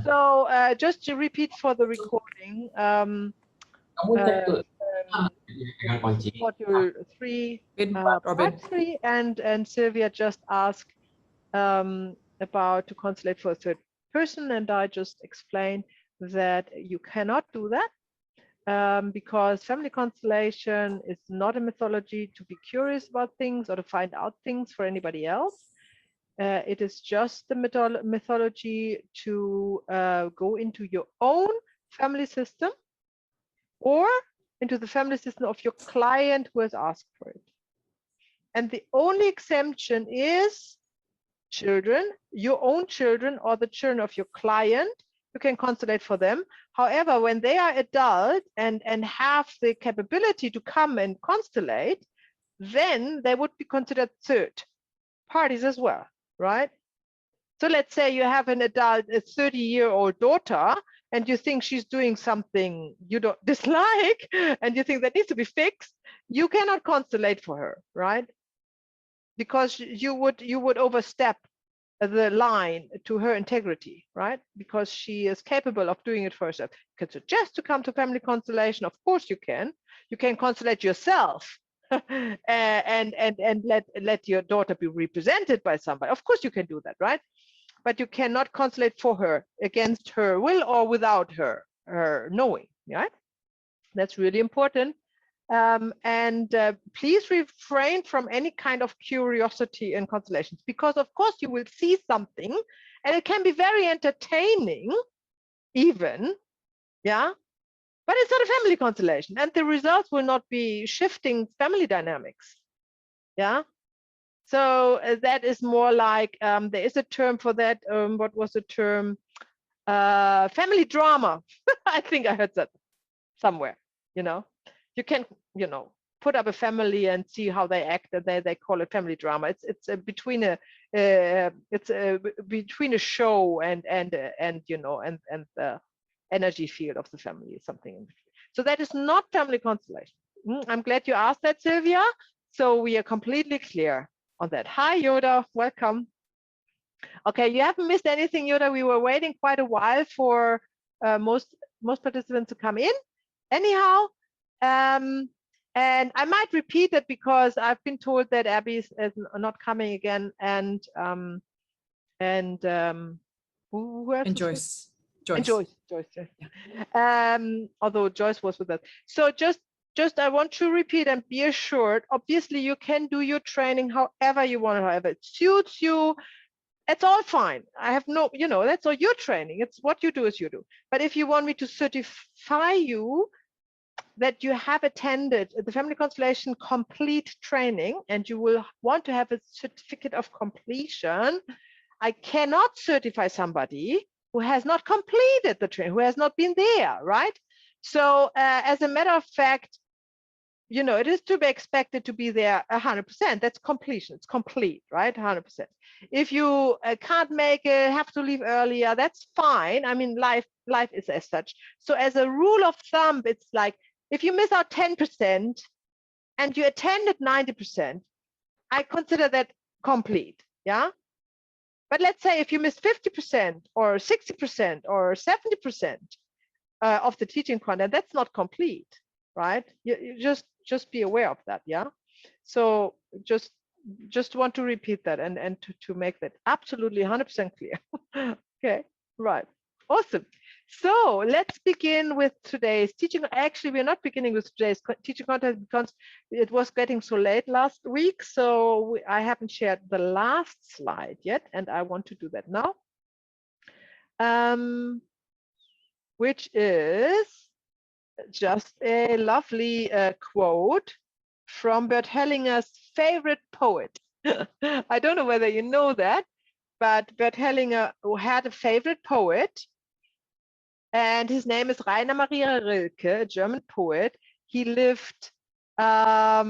So just to repeat for the recording, module 3, part 3, and Sylvia just asked about to constellate for a third person, and I just explained that you cannot do that because family constellation is not a mythology to be curious about things or to find out things for anybody else. It is just the mythology to go into your own family system or into the family system of your client who has asked for it. And the only exemption is children, your own children or the children of your client. You can constellate for them. However, when they are adult and have the capability to come and constellate, then they would be considered third parties as well, right? So let's say you have an adult, a 30-year-old daughter, and you think she's doing something you don't dislike, and you think that needs to be fixed. You cannot constellate for her, right? Because you would overstep the line to her integrity, right? Because she is capable of doing it for herself. You can suggest to come to family constellation. Of course you can. You can constellate yourself and let your daughter be represented by somebody. Of course you can do that, right? But you cannot constellate for her against her will or without her knowing, right? That's really important. Please refrain from any kind of curiosity in constellations, because of course you will see something and it can be very entertaining even, yeah, but it's not a family constellation and the results will not be shifting family dynamics, yeah. So that is more like there is a term for that. What was the term? Family drama. I think I heard that somewhere. You know, you can, you know, put up a family and see how they act, and they call it family drama. It's between a between a show and you know and the energy field of the family, something in between. So that is not family constellation. I'm glad you asked that, Sylvia. So we are completely clear on that. Hi, Yoda, welcome. Okay, you haven't missed anything, Yoda. We were waiting quite a while for most participants to come in. Anyhow, and I might repeat it because I've been told that Abby is not coming again, and who else? And Joyce. And Joyce. Yeah. Although Joyce was with us. So just I want to repeat and be assured, obviously you can do your training however you want, however it suits you. It's all fine. I have no, you know, that's all your training. It's what you do as you do. But if you want me to certify you that you have attended the family constellation complete training and you will want to have a certificate of completion, I cannot certify somebody who has not completed the training, who has not been there, right? So as a matter of fact, you know, it is to be expected to be there 100%. That's completion. It's complete, right? 100%. If you can't make it, have to leave earlier, that's fine. I mean, life is as such. So as a rule of thumb, it's like if you miss out 10% and you attended 90%, I consider that complete. Yeah. But let's say if you miss 50% or 60% or 70% of the teaching content, that's not complete, right? You just be aware of that, yeah. So just want to repeat that and to make that absolutely 100% clear. Okay, right, awesome. So let's begin with today's teaching. Actually, we're not beginning with today's teaching content because it was getting so late last week. So I haven't shared the last slide yet, and I want to do that now. Which is just a lovely quote from Bert Hellinger's favorite poet. I don't know whether you know that, but Bert Hellinger had a favorite poet, and his name is Rainer Maria Rilke, a German poet. He lived by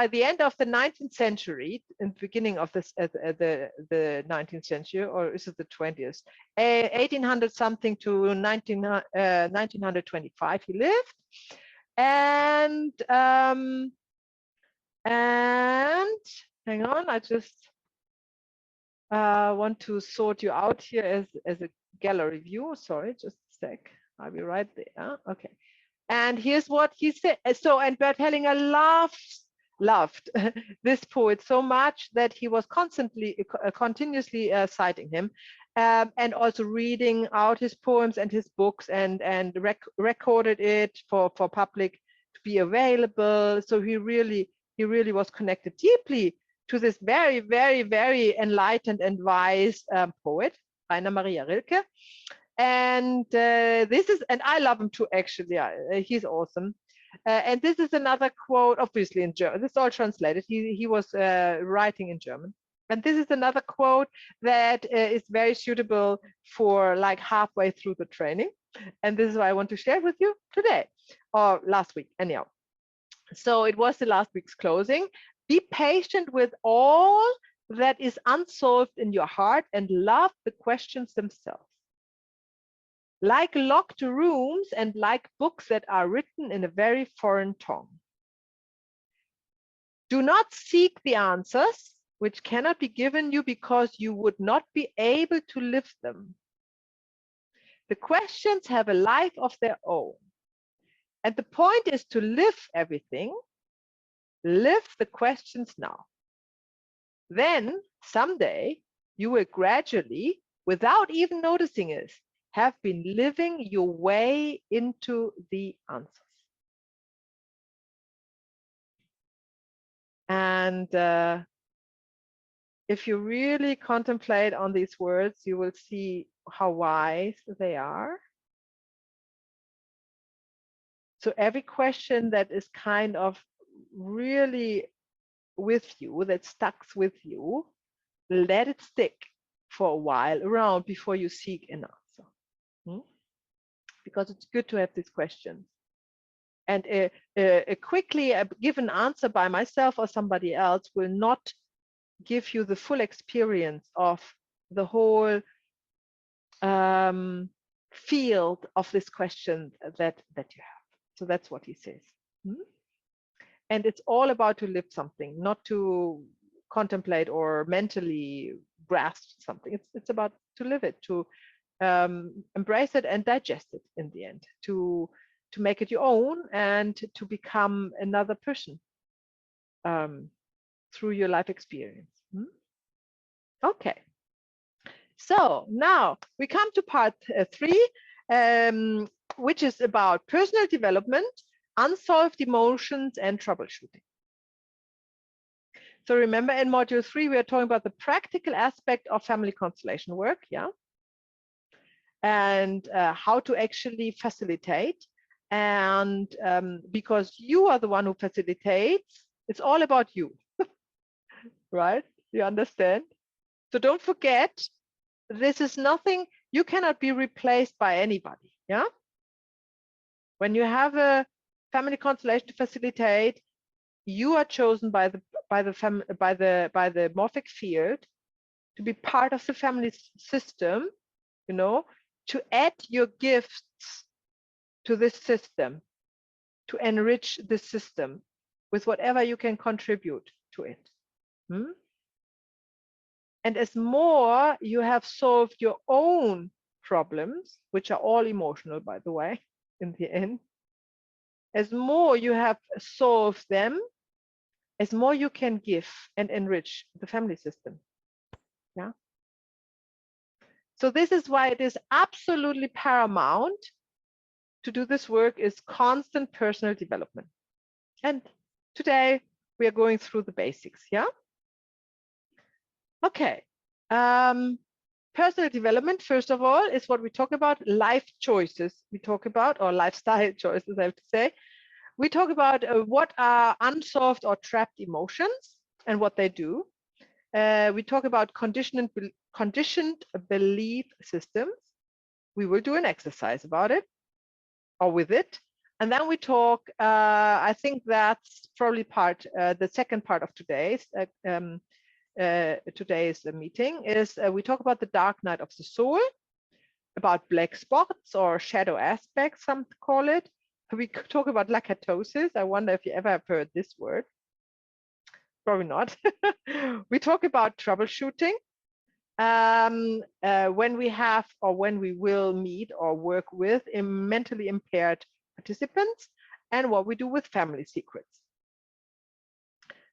the end of the 19th century, in the beginning of this, the 19th century, or is it the 20th? 1800 something to 1925 he lived. And hang on, want to sort you out here as a gallery view. Sorry, just a sec. I'll be right there. Okay. And here's what he said. So, and Bert Hellinger loved this poet so much that he was continuously citing him, and also reading out his poems and his books, and recorded it for public to be available. So he really was connected deeply to this very, very, very enlightened and wise poet, Rainer Maria Rilke. And this is, and I love him too, actually. He's awesome. And this is another quote, obviously in German. This is all translated. He was writing in German. And this is another quote that is very suitable for like halfway through the training. And this is what I want to share with you today, or last week, anyhow. So it was the last week's closing. Be patient with all that is unsolved in your heart and love the questions themselves. Like locked rooms and like books that are written in a very foreign tongue. Do not seek the answers which cannot be given you because you would not be able to live them. The questions have a life of their own. And the point is to live everything. Live the questions now. Then someday you will gradually, without even noticing it, have been living your way into the answers. And if you really contemplate on these words, you will see how wise they are. So every question that is kind of really with you, that stucks with you, let it stick for a while around before you seek an answer. Because it's good to have these questions. And a quickly given answer by myself or somebody else will not give you the full experience of the whole field of this question that you have. So that's what he says. And it's all about to live something, not to contemplate or mentally grasp something. It's about to live it, to embrace it and digest it in the end, to make it your own and to become another person through your life experience. Okay. So now we come to part 3, which is about personal development, unsolved emotions, and troubleshooting. So remember, in module 3, we are talking about the practical aspect of family constellation work, yeah, and how to actually facilitate. And because you are the one who facilitates, it's all about you, right? You understand? So don't forget, this is nothing, you cannot be replaced by anybody, yeah? When you have a family constellation to facilitate, you are chosen by the morphic field to be part of the family system, you know, to add your gifts to this system, to enrich the system with whatever you can contribute to it. And as more you have solved your own problems, which are all emotional, by the way, in the end, as more you have solved them, as more you can give and enrich the family system. Yeah. So this is why it is absolutely paramount to do this work, is constant personal development. And today we are going through the basics. Yeah. Okay. Personal development, first of all, is what we talk about, life choices we talk about, or lifestyle choices, I have to say. We talk about what are unsolved or trapped emotions and what they do. We talk about conditioned belief systems. We will do an exercise about it or with it. And then we talk, I think that's probably the second part of today's meeting is we talk about the dark night of the soul, about black spots or shadow aspects, some call it. We talk about lacatosis. I wonder if you ever have heard this word. Probably not. We talk about troubleshooting. when we have or when we will meet or work with mentally impaired participants, and what we do with family secrets.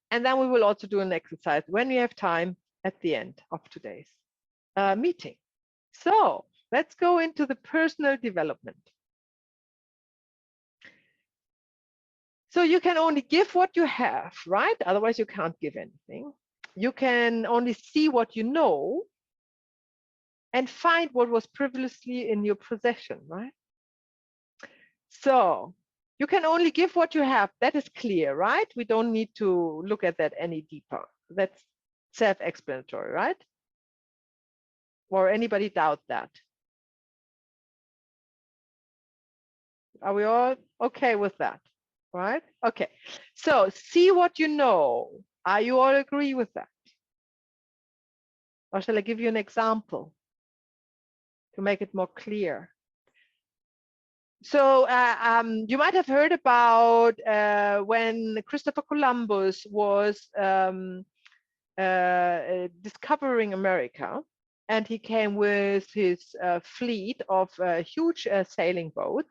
And then we will also do an exercise when we have time at the end of today's meeting. So let's go into the personal development. So you can only give what you have, right? Otherwise you can't give anything. You can only see what you know and find what was previously in your possession, right? So you can only give what you have. That is clear, right? We don't need to look at that any deeper. That's self-explanatory, right? Or anybody doubt that? Are we all okay with that? Right? Okay. So see what you know. Are you all agree with that? Or shall I give you an example to make it more clear? So you might have heard about when Christopher Columbus was discovering America, and he came with his fleet of huge sailing boats,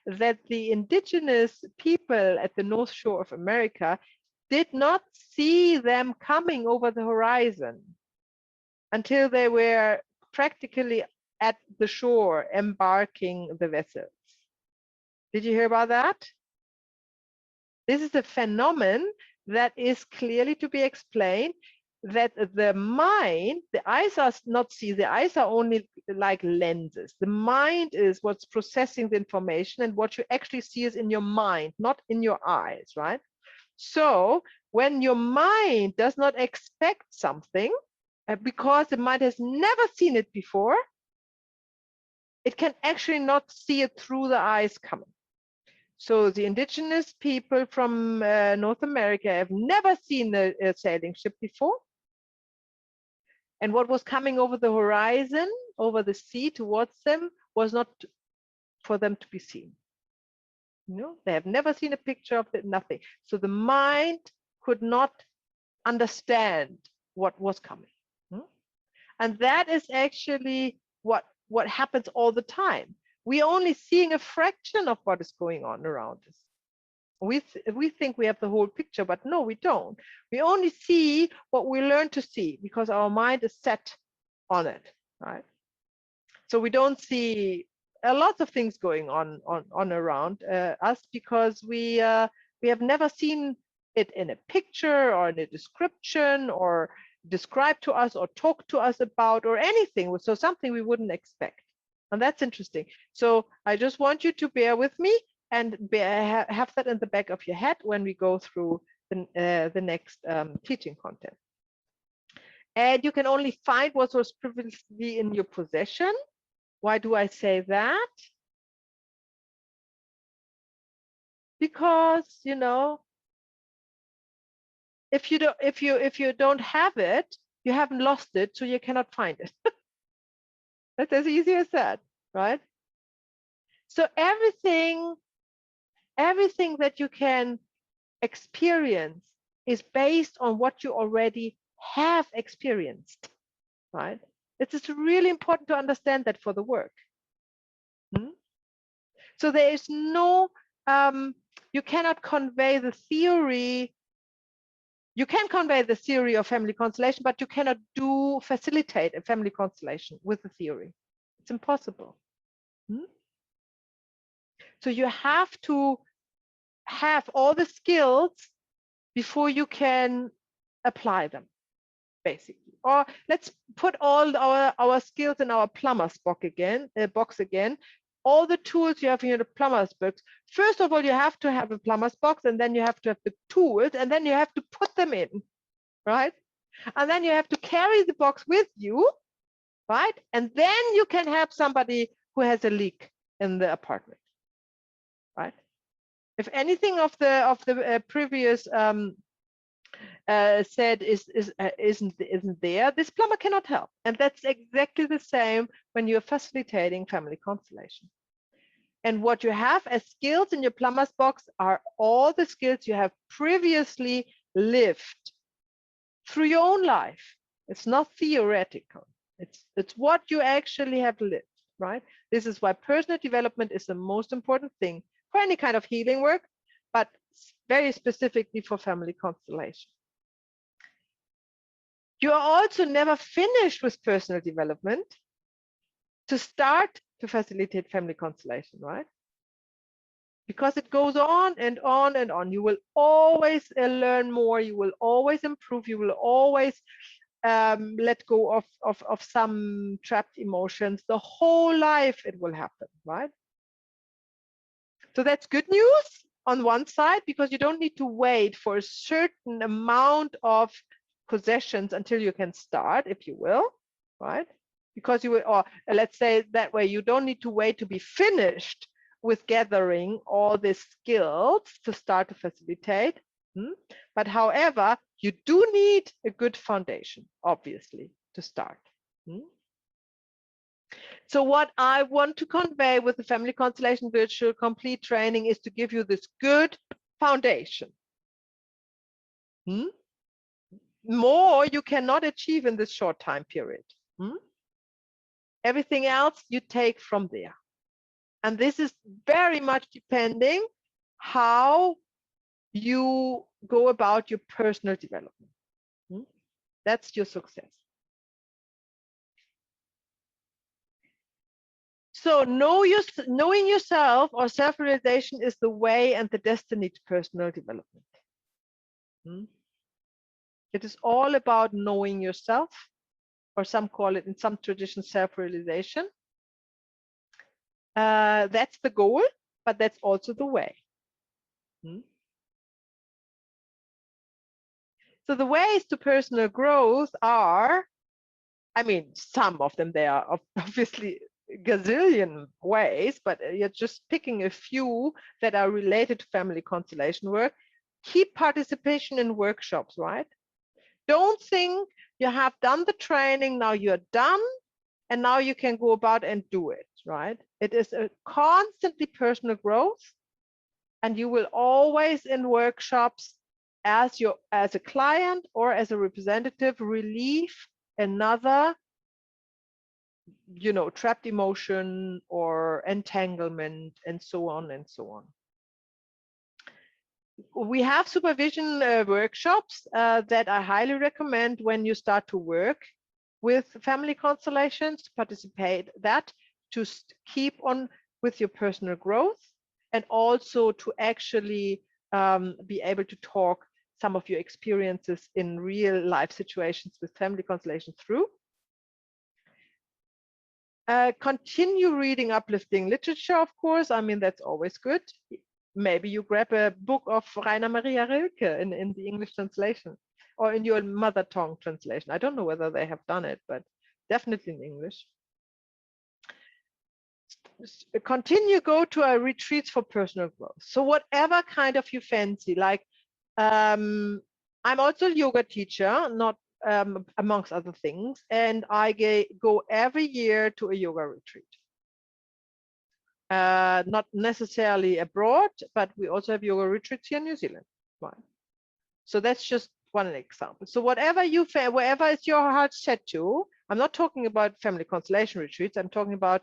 that the indigenous people at the North Shore of America did not see them coming over the horizon until they were practically at the shore embarking the vessels. Did you hear about that? This is a phenomenon that is clearly to be explained, that the mind, the eyes are not see, the eyes are only like lenses. The mind is what's processing the information, and what you actually see is in your mind, not in your eyes, right? So when your mind does not expect something, because the mind has never seen it before, it can actually not see it through the eyes coming. So the indigenous people from North America have never seen a sailing ship before. And what was coming over the horizon, over the sea towards them, was not for them to be seen. You know, they have never seen a picture of it, nothing. So the mind could not understand what was coming. And that is actually what happens all the time. We're only seeing a fraction of what is going on around us. We think we have the whole picture, but no, we don't. We only see what we learn to see because our mind is set on it, right? So we don't see a lot of things going on around us because we have never seen it in a picture or in a description or described to us or talked to us about or anything. So something we wouldn't expect. And that's interesting. So I just want you to bear with me and have that in the back of your head when we go through the next teaching content. And you can only find what was previously in your possession. Why do I say that? Because, you know, if you don't have it, you haven't lost it, so you cannot find it. That's as easy as that, right? So everything that you can experience is based on what you already have experienced, right? It is really important to understand that for the work. So there is no, you cannot convey the theory. You can convey the theory of family constellation, but you cannot facilitate a family constellation with the theory. It's impossible. So you have to have all the skills before you can apply them, basically. Or let's put all our skills in our plumber's box again. All the tools you have in your plumber's box. First of all, you have to have a plumber's box, and then you have to have the tools, and then you have to put them in, right? And then you have to carry the box with you, right? And then you can have somebody who has a leak in the apartment, right? If anything of the previous said isn't there, this plumber cannot help. And that's exactly the same when you're facilitating family constellation. And what you have as skills in your plumber's box are all the skills you have previously lived through your own life. It's not theoretical. It's what you actually have lived, right? This is why personal development is the most important thing for any kind of healing work, but very specifically for family constellation. You are also never finished with personal development to start to facilitate family constellation, right? Because it goes on and on and on. You will always learn more. You will always improve. You will always let go of some trapped emotions. The whole life it will happen, right? So that's good news on one side, because you don't need to wait for a certain amount of possessions until you can start, if you will, right? Because you will, or let's say it that way, you don't need to wait to be finished with gathering all these skills to start to facilitate. But however, you do need a good foundation, obviously, to start. So what I want to convey with the Family Constellation Virtual Complete Training is to give you this good foundation. More you cannot achieve in this short time period. Everything else you take from there. And this is very much depending how you go about your personal development. That's your success. So knowing yourself or self-realization is the way and the destiny to personal development. It is all about knowing yourself, or some call it in some traditions self-realization. That's the goal, but that's also the way. So the ways to personal growth are, I mean, some of them, they are obviously gazillion ways, but you're just picking a few that are related to family constellation work. Keep participation in workshops, right? Don't think you have done the training, now you're done, and now you can go about and do it, right? It is a constantly personal growth, and you will always in workshops as a client or as a representative relieve another trapped emotion or entanglement, and so on and so on. We have supervision workshops that I highly recommend when you start to work with family constellations, to participate that, to keep on with your personal growth, and also to actually be able to talk some of your experiences in real life situations with family constellation through. Continue reading uplifting literature, of course. I mean, that's always good. Maybe you grab a book of Rainer Maria Rilke in the English translation, or in your mother tongue translation. I don't know whether they have done it, but definitely in English. Continue go to a retreats for personal growth. So whatever kind of you fancy, like I'm also a yoga teacher, not amongst other things, and I go every year to a yoga retreat. Not necessarily abroad, but we also have yoga retreats here in New Zealand. Right. So that's just one example. So whatever wherever is your heart set to, I'm not talking about family constellation retreats. I'm talking about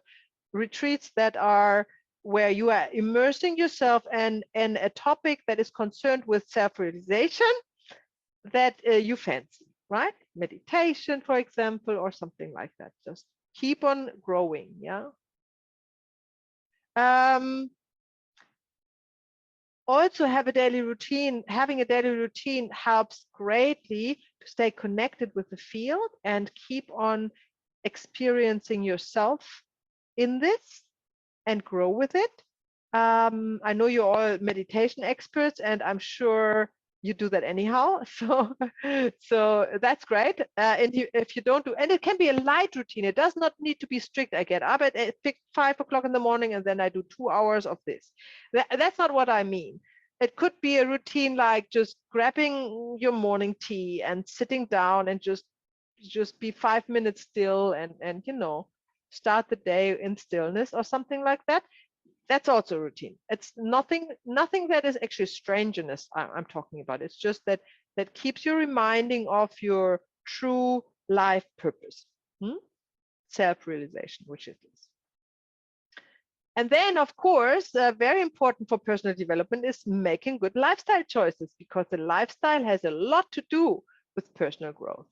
retreats that are where you are immersing yourself in a topic that is concerned with self-realization that you fancy, right? Meditation, for example, or something like that. Just keep on growing, yeah. Also have a daily routine. Having a daily routine helps greatly to stay connected with the field and keep on experiencing yourself in this and grow with it. I know you're all meditation experts, and I'm sure you do that anyhow. So that's great. And if you don't do, and it can be a light routine. It does not need to be strict. I get up at 5 o'clock in the morning, and then I do 2 hours of this. That's not what I mean. It could be a routine like just grabbing your morning tea and sitting down and just be 5 minutes still and start the day in stillness or something like that. That's also a routine. It's nothing that is actually strangeness I'm talking about. It's just that keeps you reminding of your true life purpose. self-realization, which it is. And then, of course, very important for personal development is making good lifestyle choices, because the lifestyle has a lot to do with personal growth.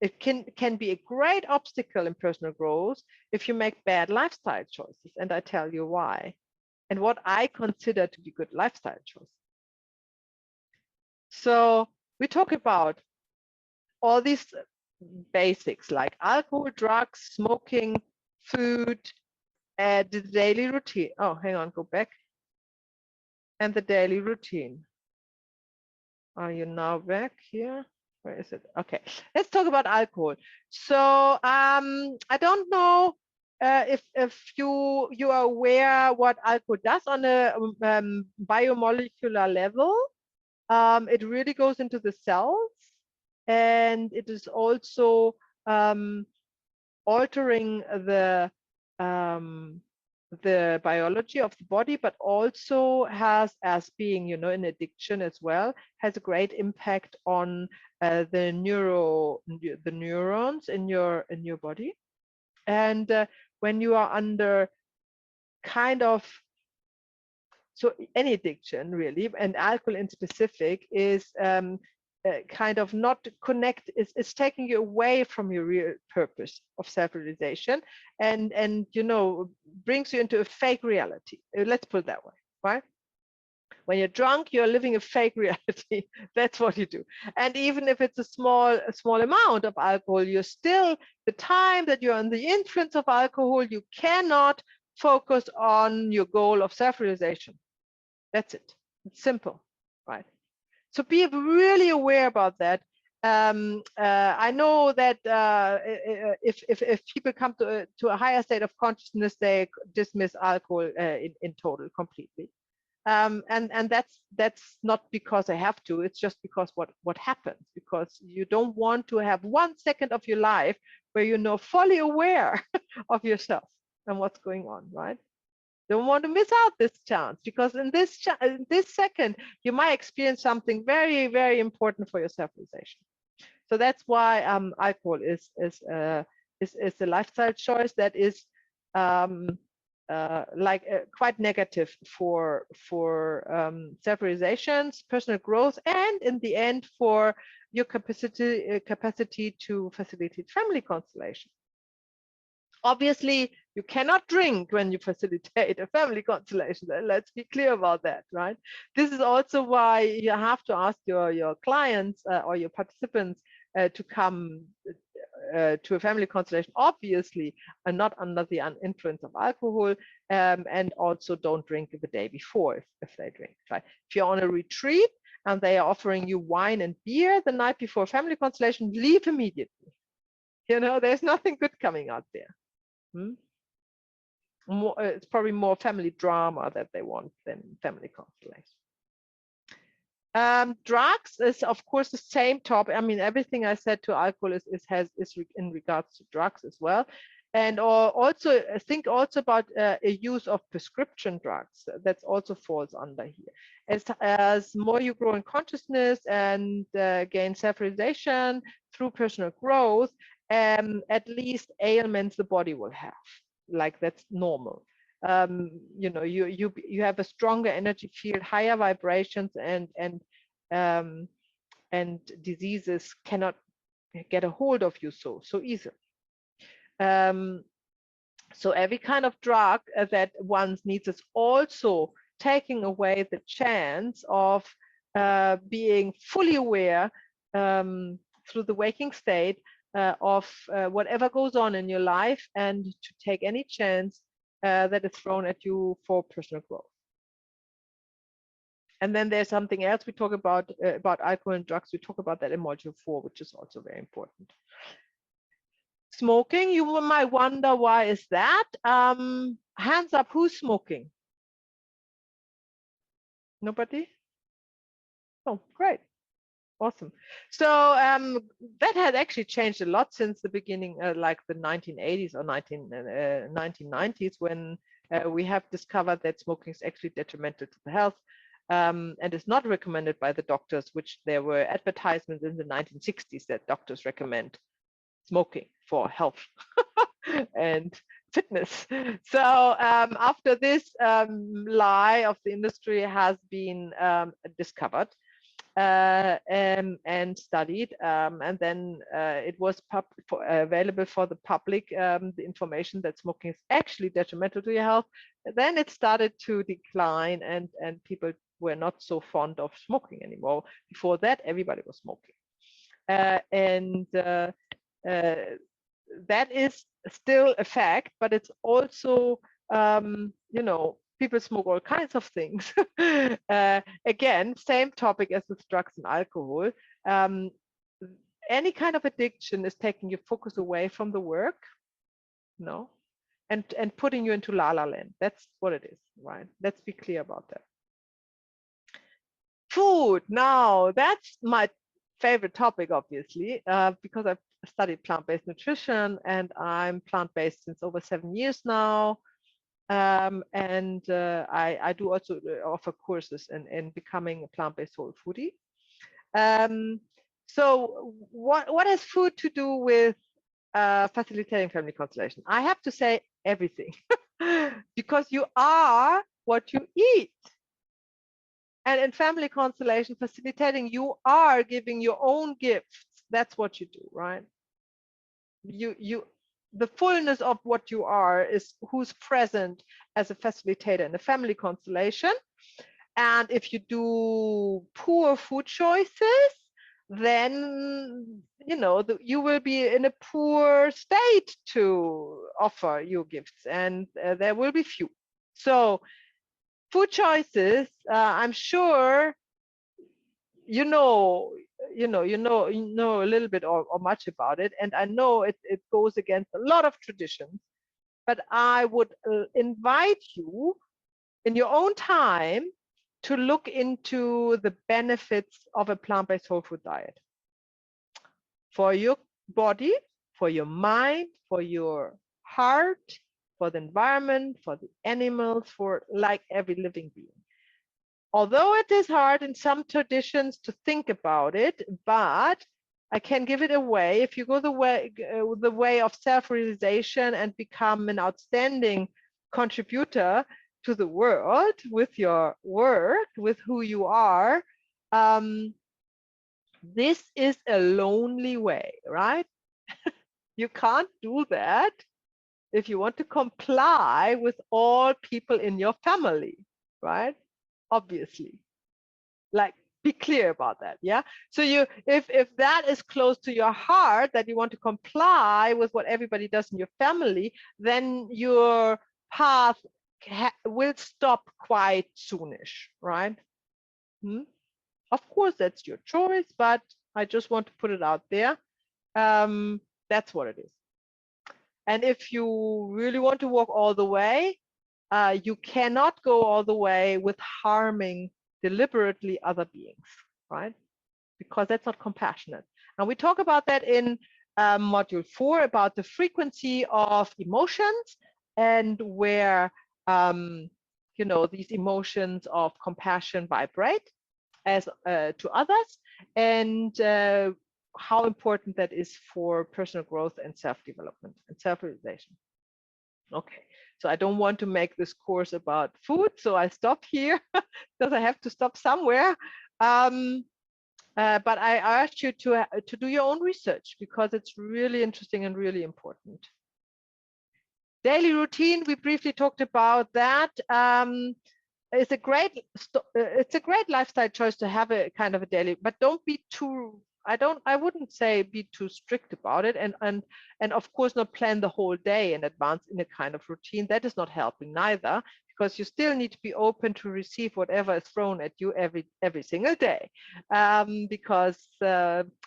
It can be a great obstacle in personal growth if you make bad lifestyle choices. And I tell you why, and what I consider to be good lifestyle choices. So we talk about all these basics like alcohol, drugs, smoking, food, the daily routine. Oh, hang on, go back. And the daily routine. Are you now back here? Where is it? Okay, let's talk about alcohol. So I don't know if you are aware what alcohol does on a biomolecular level. It really goes into the cells, and it is also altering the biology of the body, but also has, as being, an addiction as well, has a great impact on the neurons in your body. And when you are under kind of, so any addiction really, and alcohol in specific, is kind of not connect, is taking you away from your real purpose of self-realization, and brings you into a fake reality. Let's put it that way, right? When you're drunk, you're living a fake reality. That's what you do. And even if it's a small amount of alcohol, you're still, the time that you're under the influence of alcohol, you cannot focus on your goal of self-realization. That's it. It's simple, right? So be really aware about that. I know that if people come to a higher state of consciousness, they dismiss alcohol in total, completely. And that's not because they have to. It's just because what happens, because you don't want to have 1 second of your life where you're fully aware of yourself and what's going on, right? Don't want to miss out this chance, because in this second you might experience something very, very important for your self-realization. So that's why alcohol is a lifestyle choice that is quite negative for self-realizations, personal growth, and in the end for your capacity to facilitate family constellation. Obviously, you cannot drink when you facilitate a family constellation. Let's be clear about that, right? This is also why you have to ask your clients or your participants to come to a family constellation, obviously, and not under the influence of alcohol, and also don't drink the day before if they drink, right? If you're on a retreat and they are offering you wine and beer the night before family constellation, leave immediately. There's nothing good coming out there. It's probably more family drama that they want than family constellation. Drugs is, of course, the same topic. I mean, everything I said to alcohol is in regards to drugs as well. And also think also about a use of prescription drugs. That also falls under here. As more you grow in consciousness and gain self-realization through personal growth, at least ailments the body will have. Like, that's normal. You have a stronger energy field, higher vibrations, and diseases cannot get a hold of you so easily. So every kind of drug that one needs is also taking away the chance of being fully aware through the waking state of whatever goes on in your life, and to take any chance that is thrown at you for personal growth. And then there's something else we talk about alcohol and drugs. We talk about that in module 4, which is also very important. Smoking, you might wonder, why is that? Hands up, who's smoking? Nobody? Oh, great. Awesome. So that had actually changed a lot since the beginning, like the 1980s or 1990s, when we have discovered that smoking is actually detrimental to the health, and is not recommended by the doctors, which there were advertisements in the 1960s that doctors recommend smoking for health. and fitness. So after this lie of the industry has been discovered and studied, and then it was available for the public, the information that smoking is actually detrimental to your health. Then it started to decline, and people were not so fond of smoking anymore. Before that, everybody was smoking. And that is still a fact, but it's also, you know, people smoke all kinds of things. Again, same topic as with drugs and alcohol. Any kind of addiction is taking your focus away from the work, no, and putting you into la la land. That's what it is, right? Let's be clear about that. Food, now that's my favorite topic, obviously, because I've studied plant-based nutrition and I'm plant-based since over 7 years now. And I do also offer courses in becoming a plant-based whole foodie. So what has food to do with facilitating family constellation? I have to say everything, because you are what you eat. And in family constellation facilitating, you are giving your own gifts. That's what you do, right? The fullness of what you are is who's present as a facilitator in a family constellation. And if you do poor food choices, then you know you will be in a poor state to offer your gifts, and there will be few. So food choices, I'm sure you know a little bit or much about it, and I know it goes against a lot of traditions, but I would invite you in your own time to look into the benefits of a plant-based whole food diet for your body, for your mind, for your heart, for the environment, for the animals, for like every living being. Although it is hard in some traditions to think about it, but I can give it away. If you go the way of self-realization and become an outstanding contributor to the world with your work, with who you are, this is a lonely way, right? You can't do that if you want to comply with all people in your family, right? Obviously, like, be clear about that. Yeah, so if that is close to your heart, that you want to comply with what everybody does in your family, then your path will stop quite soonish, right? Of course, that's your choice, but I just want to put it out there. That's what it is. And if you really want to walk all the way, you cannot go all the way with harming deliberately other beings, right? Because that's not compassionate. And we talk about that in module 4 about the frequency of emotions and where you know, these emotions of compassion vibrate as to others, and how important that is for personal growth and self-development and self-realization. Okay, so I don't want to make this course about food, so I stop here because I have to stop somewhere. But I ask you to do your own research, because it's really interesting and really important. Daily routine, we briefly talked about that. It's a great lifestyle choice to have a kind of a daily, but don't be too, I wouldn't say be too strict about it, and of course not plan the whole day in advance in a kind of routine. That is not helping neither, because you still need to be open to receive whatever is thrown at you every single day. Because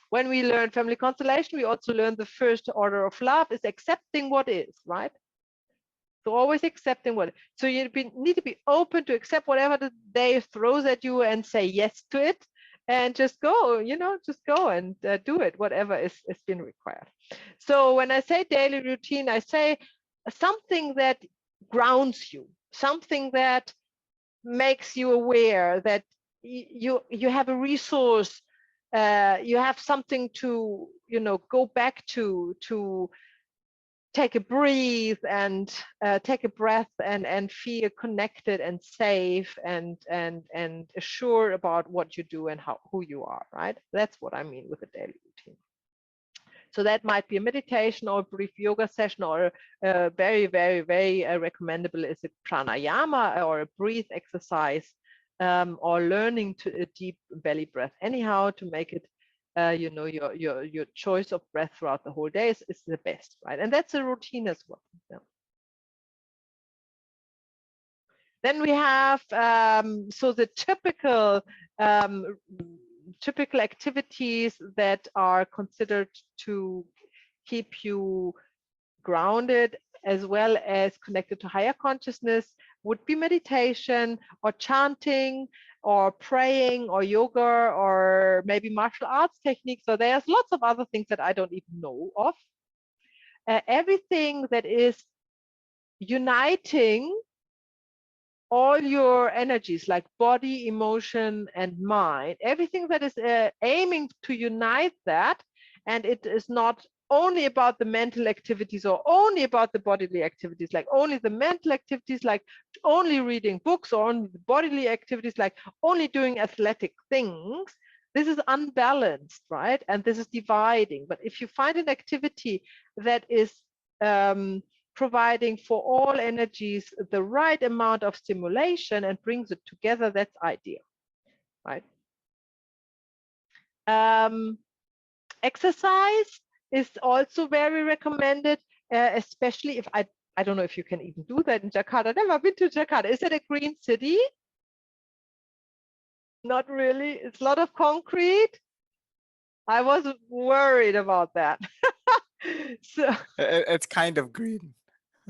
when we learn family constellation, we also learn the first order of love is accepting what is, right? So always accepting what. So you need to be open to accept whatever the day throws at you and say yes to it, and just go, you know, just go and do it, whatever is been required. So when I say daily routine, I say something that grounds you, something that makes you aware that you have a resource, you have something to, you know, go back to take a breathe and take a breath and feel connected and safe and assured about what you do and who you are, right? That's what I mean with a daily routine. So that might be a meditation or a brief yoga session, or very, very, very recommendable is a pranayama or a breathe exercise, or learning to a deep belly breath. Anyhow, to make it, you know, your choice of breath throughout the whole day is the best, right? And that's a routine as well. Yeah. Then we have so the typical activities that are considered to keep you grounded as well as connected to higher consciousness would be meditation or chanting or praying or yoga or maybe martial arts techniques. So there's lots of other things that I don't even know of. Everything that is uniting all your energies like body, emotion, and mind, everything that is aiming to unite that, and it is not only about the mental activities or only about the bodily activities, like only the mental activities, like only reading books, or only the bodily activities, like only doing athletic things. This is unbalanced, right? And this is dividing. But if you find an activity that is providing for all energies the right amount of stimulation and brings it together, that's ideal, right? Exercise is also very recommended, especially if I don't know if you can even do that in Jakarta. I've never been to Jakarta. Is it a green city? Not really. It's a lot of concrete. I was worried about that. So it's kind of green.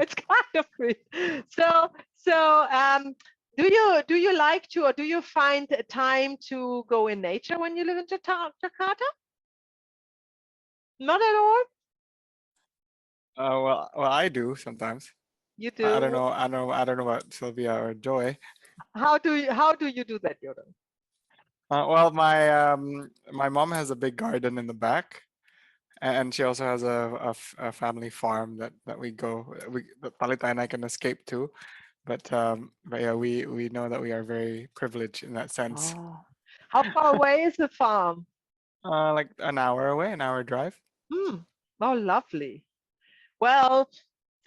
It's kind of green. So do you like to, or do you find time to go in nature when you live in Jakarta? Not at all. Well, I do sometimes. You I don't do. know. I don't know about Sylvia or Joy. How do you do that, Jordan? Well, my mom has a big garden in the back, and she also has a family farm that we go. That Talita and I can escape to, but yeah, we know that we are very privileged in that sense. Oh. How far away is the farm? Like an hour away, an hour drive. Oh, lovely. Well,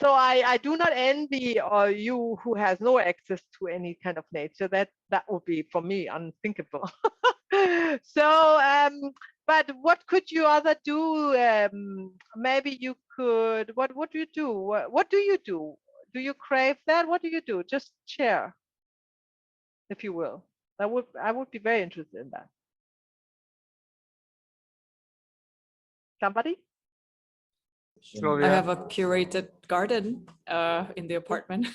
so I do not envy you who has no access to any kind of nature. That would be for me unthinkable. So, but what could you other do? Maybe you could. What do you do? What do you do? Do you crave that? What do you do? Just share, if you will. I would be very interested in that. Somebody? I Sylvia. have a curated garden in the apartment.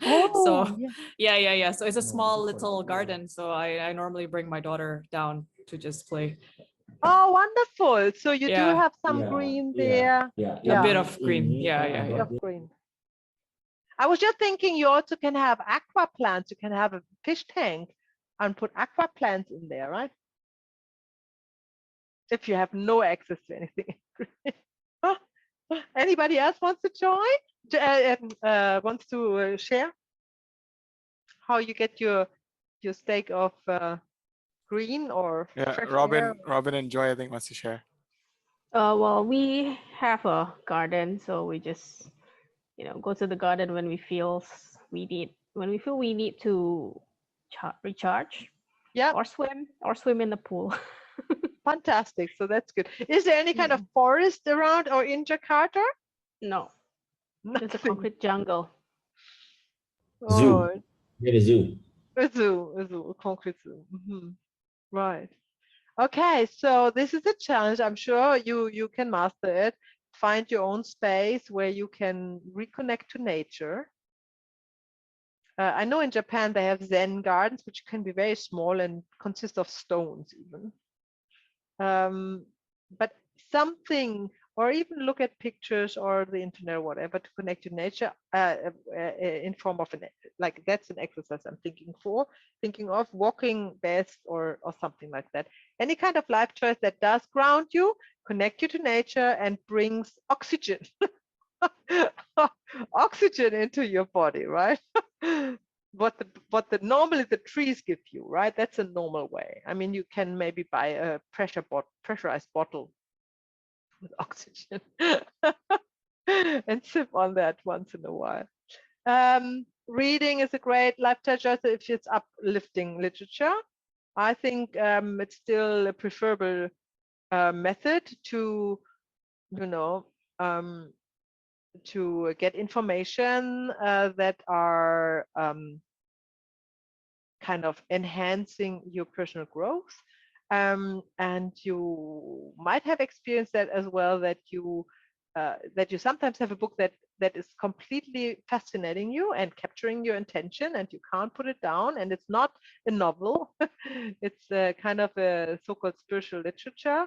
Oh, So yeah. yeah. So it's a small little garden. So I normally bring my daughter down to just play. Oh, wonderful. So you do Yeah. have some green there. A bit of green. Yeah. A bit of green. I was just thinking you also can have aqua plants. You can have a fish tank and put aqua plants in there, right? If you have no access to anything. Anybody else wants to join? Wants to share how you get your stake of green or fresh air? Robin and Joy, I think, wants to share. Well, we have a garden, so we just, go to the garden when we feel we need to recharge. Yeah. Or swim in the pool. Fantastic. So that's good. Is there any kind of forest around or in Jakarta? No. Nothing. It's a concrete jungle. Zoo. Get a zoo. A zoo, a concrete zoo. Right. Okay, so this is a challenge. I'm sure you can master it. Find your own space where you can reconnect to nature. I know in Japan they have Zen gardens, which can be very small and consist of stones even. But something, or even look at pictures or the internet or whatever to connect to nature in form of like that's an exercise I'm thinking of walking best or something like that. Any kind of life choice that does ground you, connect you to nature and brings oxygen oxygen into your body, right? What normally the trees give you, right? That's a normal way. I mean, you can maybe buy a pressurized bottle with oxygen and sip on that once in a while. Reading is a great lifestyle choice if it's uplifting literature. I think it's still a preferable method to, you know, to get information that are kind of enhancing your personal growth. And you might have experienced that as well, that you sometimes have a book that is completely fascinating you and capturing your attention, and you can't put it down, and it's not a novel. It's a kind of a so-called spiritual literature.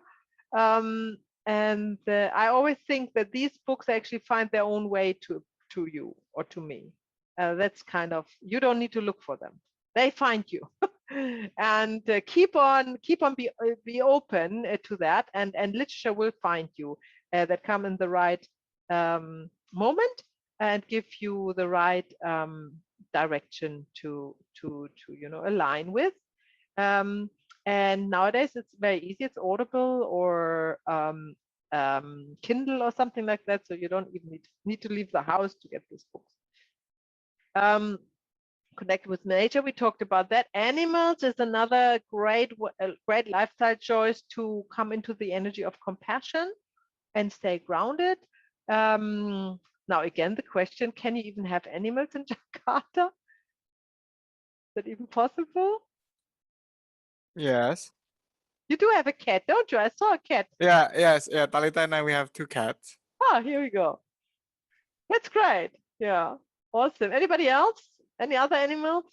And I always think that these books actually find their own way to you or to me. That's kind of, you don't need to look for them, they find you. And keep on be open to that, and literature will find you that come in the right moment and give you the right direction to align with. And nowadays it's very easy, it's Audible or Kindle or something like that, so you don't even need to leave the house to get these books. Connect with nature, we talked about that. Animals is another great lifestyle choice to come into the energy of compassion and stay grounded. Now again, the question, can you even have animals in Jakarta? Is that even possible? Yes. You do have a cat, don't you? I saw a cat. Yeah. Yes. Yeah. Talita and I, we have 2 cats. Ah, here we go. That's great. Yeah, awesome. Anybody else? Any other animals?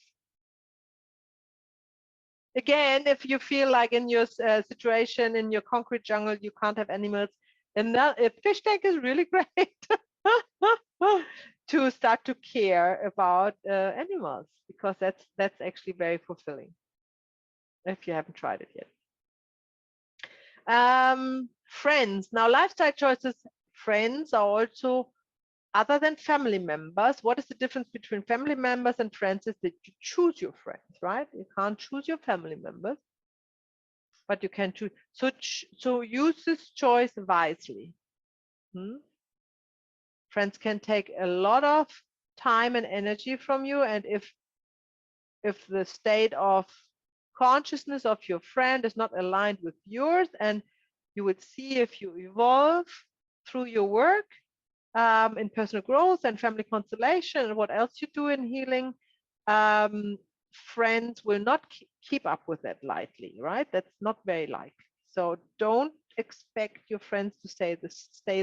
Again, if you feel like in your situation in your concrete jungle you can't have animals, and a fish tank is really great to start to care about animals, because that's actually very fulfilling if you haven't tried it yet. Friends. Now, lifestyle choices, friends are also other than family members. What is the difference between family members and friends is that you choose your friends, right? You can't choose your family members, but you can choose. So use this choice wisely. Friends can take a lot of time and energy from you, and if the state of consciousness of your friend is not aligned with yours, and you would see if you evolve through your work in personal growth and family constellation and what else you do in healing, friends will not keep up with that lightly, right? That's not very likely. So don't expect your friends to stay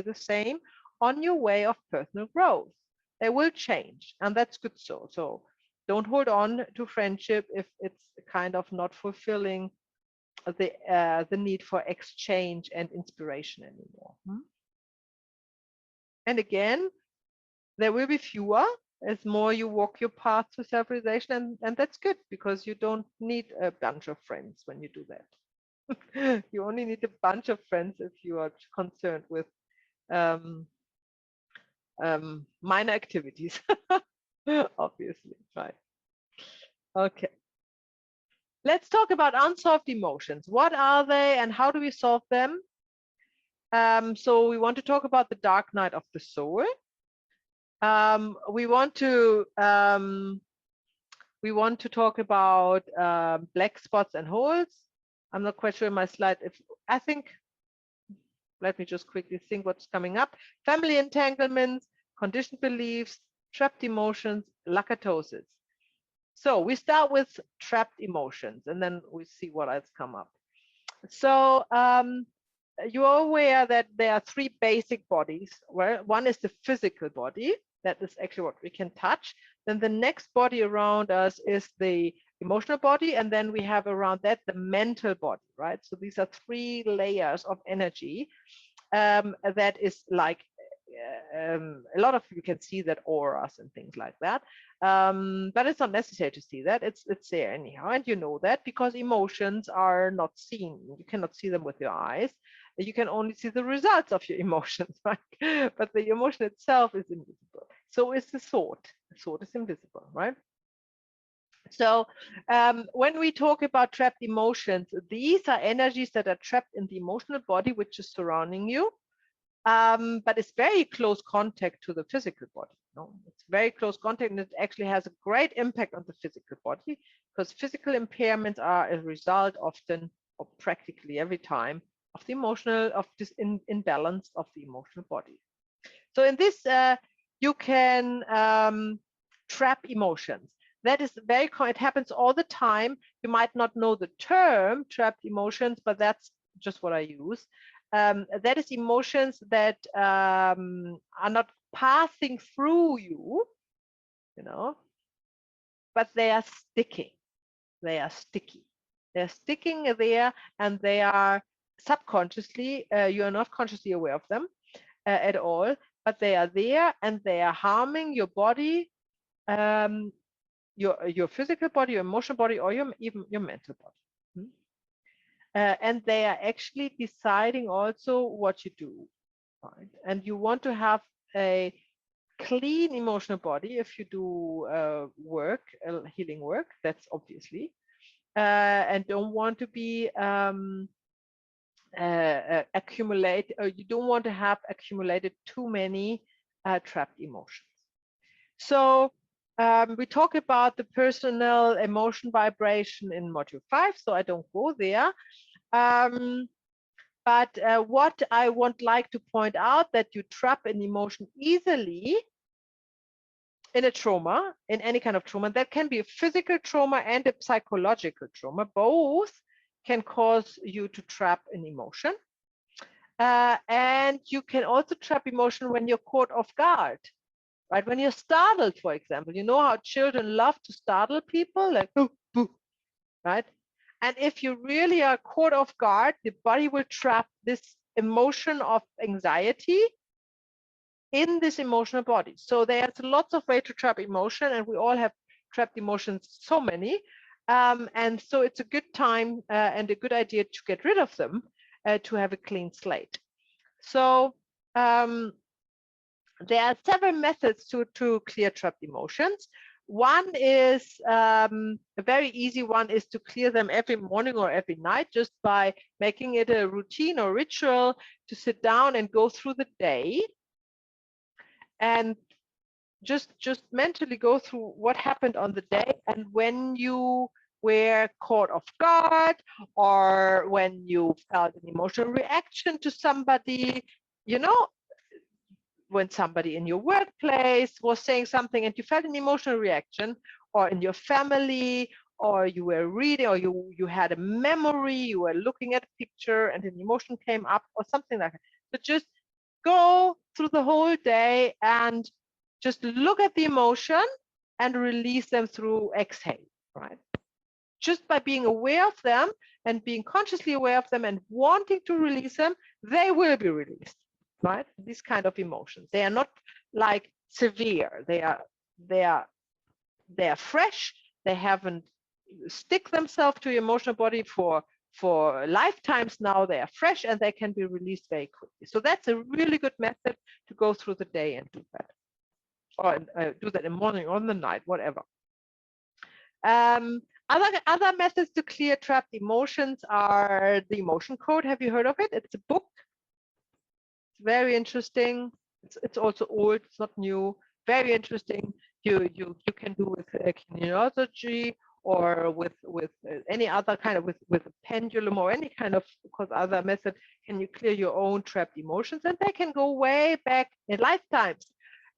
the same on your way of personal growth. They will change, and that's good. So don't hold on to friendship if it's kind of not fulfilling the need for exchange and inspiration anymore. And again, there will be fewer as more you walk your path to self-realization, and that's good, because you don't need a bunch of friends when you do that. You only need a bunch of friends if you are concerned with minor activities. Obviously, right? Okay. Let's talk about unsolved emotions. What are they and how do we solve them? So we want to talk about the dark night of the soul. We want to talk about black spots and holes. I'm not quite sure in my slide. Let me just quickly think what's coming up. Family entanglements, conditioned beliefs, trapped emotions, lakatosis. So we start with trapped emotions, and then we see what else come up. So you are aware that there are 3 basic bodies. Well, one is the physical body. That is actually what we can touch. Then the next body around us is the emotional body, and then we have around that the mental body, right? So these are 3 layers of energy. That is like a lot of you can see that auras and things like that, but it's not necessary to see that. It's there anyhow, and you know that because emotions are not seen. You cannot see them with your eyes. You can only see the results of your emotions, right? But the emotion itself is invisible. So is the thought. The thought is invisible, right? So when we talk about trapped emotions, these are energies that are trapped in the emotional body, which is surrounding you. But it's very close contact to the physical body. No, it's very close contact, and it actually has a great impact on the physical body, because physical impairments are a result often, or practically every time, of the emotional, of this imbalance of the emotional body. So in this, you can trap emotions. That is very common. It happens all the time. You might not know the term trapped emotions, but that's just what I use. That is emotions that are not passing through you, but they are sticking. They are sticky. They're sticking there, and they are subconsciously, you are not consciously aware of them at all, but they are there, and they are harming your body, your physical body, your emotional body, or even your mental body. And they are actually deciding also what you do, right? And you want to have a clean emotional body if you do work, healing work, that's obviously, and don't want to be accumulate, or you don't want to have accumulated too many trapped emotions. So we talk about the personal emotion vibration in module 5, so I don't go there. But what I would like to point out, that you trap an emotion easily in a trauma, in any kind of trauma. That can be a physical trauma and a psychological trauma. Both can cause you to trap an emotion. And you can also trap emotion when you're caught off guard, right? When you're startled, for example. You know how children love to startle people, like, boo, boo, right? And if you really are caught off guard, the body will trap this emotion of anxiety in this emotional body. So there's lots of ways to trap emotion, and we all have trapped emotions, so many. And so it's a good time and a good idea to get rid of them, to have a clean slate. So there are several methods to clear trapped emotions. One is a very easy one, is to clear them every morning or every night, just by making it a routine or ritual to sit down and go through the day and just mentally go through what happened on the day, and when you were caught off guard, or when you felt an emotional reaction to somebody, when somebody in your workplace was saying something and you felt an emotional reaction, or in your family, or you were reading, or you had a memory, you were looking at a picture and an emotion came up, or something like that. So just go through the whole day and just look at the emotion and release them through exhale, right? Just by being aware of them and being consciously aware of them and wanting to release them, they will be released, right? These kind of emotions, they are not like severe. They are fresh. They haven't stick themselves to your emotional body for lifetimes now. They are fresh and they can be released very quickly. So that's a really good method to go through the day and do that, or do that in the morning or in the night, whatever. Other methods to clear trapped emotions are the emotion code. Have you heard of it? It's a book. It's very interesting. It's also old. It's not new. Very interesting. You can do with kinesiology, or with any other kind of, with a pendulum, or any kind of other method. Can you clear your own trapped emotions? And they can go way back in lifetimes.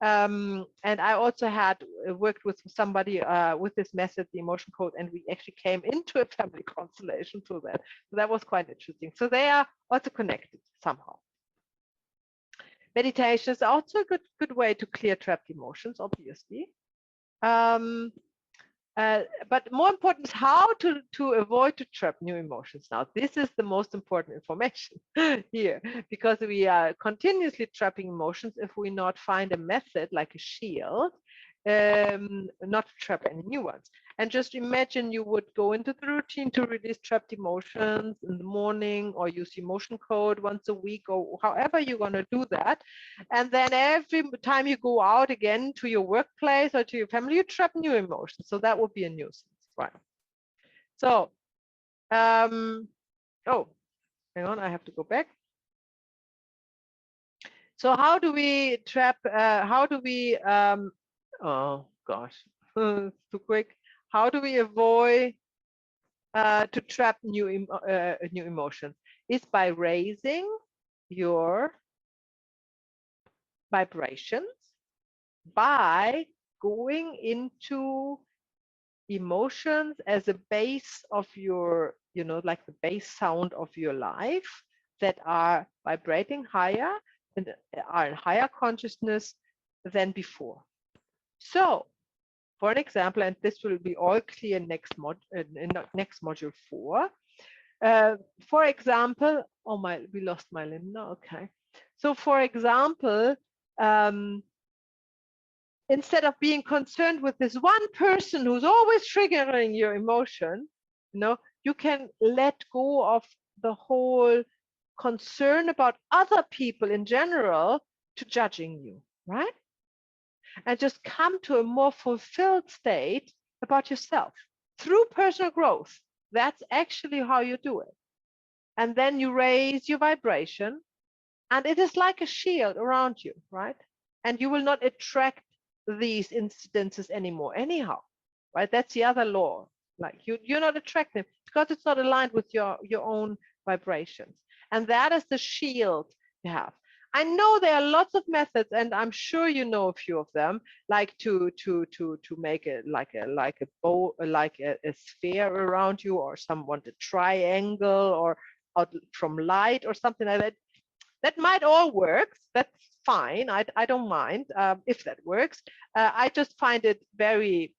And I also had worked with somebody with this method, the emotion code, and we actually came into a family constellation through that. So that was quite interesting. So they are also connected somehow. Meditation is also a good way to clear trapped emotions, obviously. But more important is how to avoid to trap new emotions. Now, this is the most important information here, because we are continuously trapping emotions if we not find a method like a shield, not to trap any new ones. And just imagine you would go into the routine to release trapped emotions in the morning, or use emotion code once a week, or however you're going to do that. And then every time you go out again to your workplace or to your family, you trap new emotions. So that would be a nuisance, right? So, oh, hang on, I have to go back. So how do we trap, how do we, oh gosh, too quick. How do we avoid to trap new emotions? Is by raising your vibrations, by going into emotions as a base of your, like the base sound of your life, that are vibrating higher and are in higher consciousness than before. So, for an example, and this will be all clear next next module 4. For example, oh my, we lost my limb now. Okay, so for example, instead of being concerned with this one person who's always triggering your emotion, you can let go of the whole concern about other people in general to judging you, right? And just come to a more fulfilled state about yourself through personal growth. That's actually how you do it. And then you raise your vibration, and it is like a shield around you, right? And you will not attract these incidences anymore anyhow, right? That's the other law. Like you're not attracting because it's not aligned with your own vibrations. And that is the shield you have. I know there are lots of methods, and I'm sure you know a few of them, like to make it like a bow, like a sphere around you, or someone a triangle, or out from light or something like that. That might all work. That's fine. I don't mind if that works. I just find it very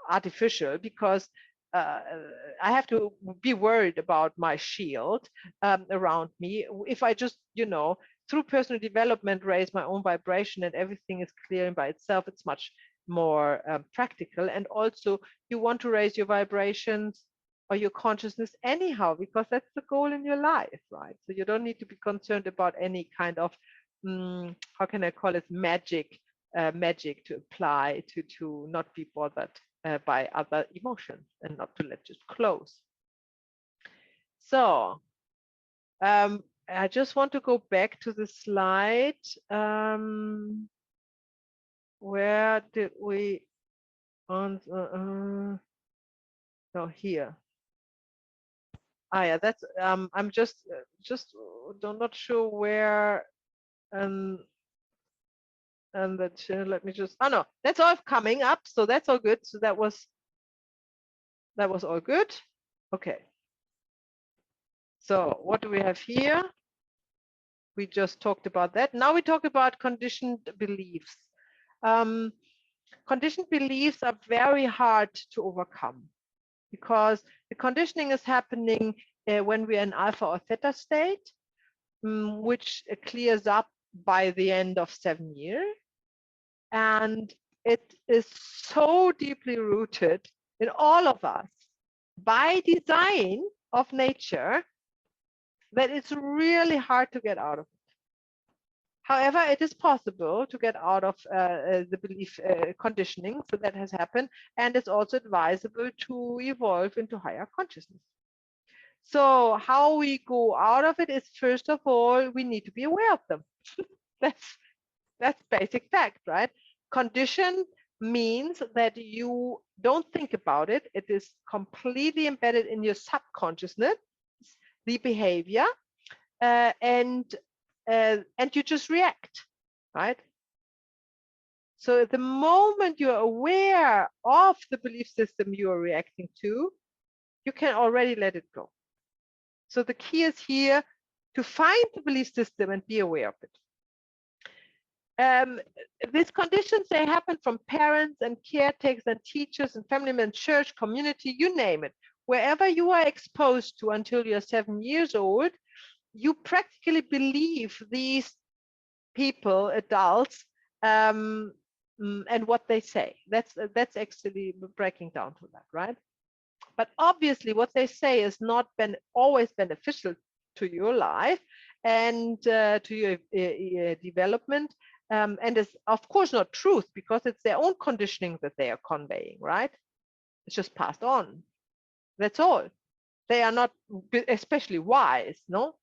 artificial, because I have to be worried about my shield around me. If I just, through personal development, raise my own vibration and everything is clearing by itself, it's much more practical. And also, you want to raise your vibrations or your consciousness anyhow, because that's the goal in your life, right? So you don't need to be concerned about any kind of, how can I call it, magic to apply to not be bothered by other emotions, and not to let just close. So I just want to go back to the slide. Where did we on no, here. Yeah, that's I'm just not sure where, and that let me just, oh no, that's all coming up, so that's all good. So that was all good. Okay, so what do we have here? We just talked about that. Now we talk about conditioned beliefs. Conditioned beliefs are very hard to overcome, because the conditioning is happening when we're in alpha or theta state, which clears up by the end of 7 years. And it is so deeply rooted in all of us by design of nature that it's really hard to get out of it. However, it is possible to get out of the belief conditioning, so that has happened, and it's also advisable to evolve into higher consciousness. So how we go out of it is, first of all, we need to be aware of them. That's basic fact, right? Condition means that you don't think about it. It is completely embedded in your subconsciousness, the behavior, and you just react, right? So the moment you're aware of the belief system you are reacting to, you can already let it go. So the key is here to find the belief system and be aware of it. These conditions, they happen from parents and caretakers and teachers and family members, church, community, you name it. Wherever you are exposed to until you're 7 years old, you practically believe these people, adults, and what they say. That's actually breaking down to that, right? But obviously, what they say is not always beneficial to your life and to your development, and is of course not truth, because it's their own conditioning that they are conveying, right? It's just passed on. That's all. They are not especially wise, no?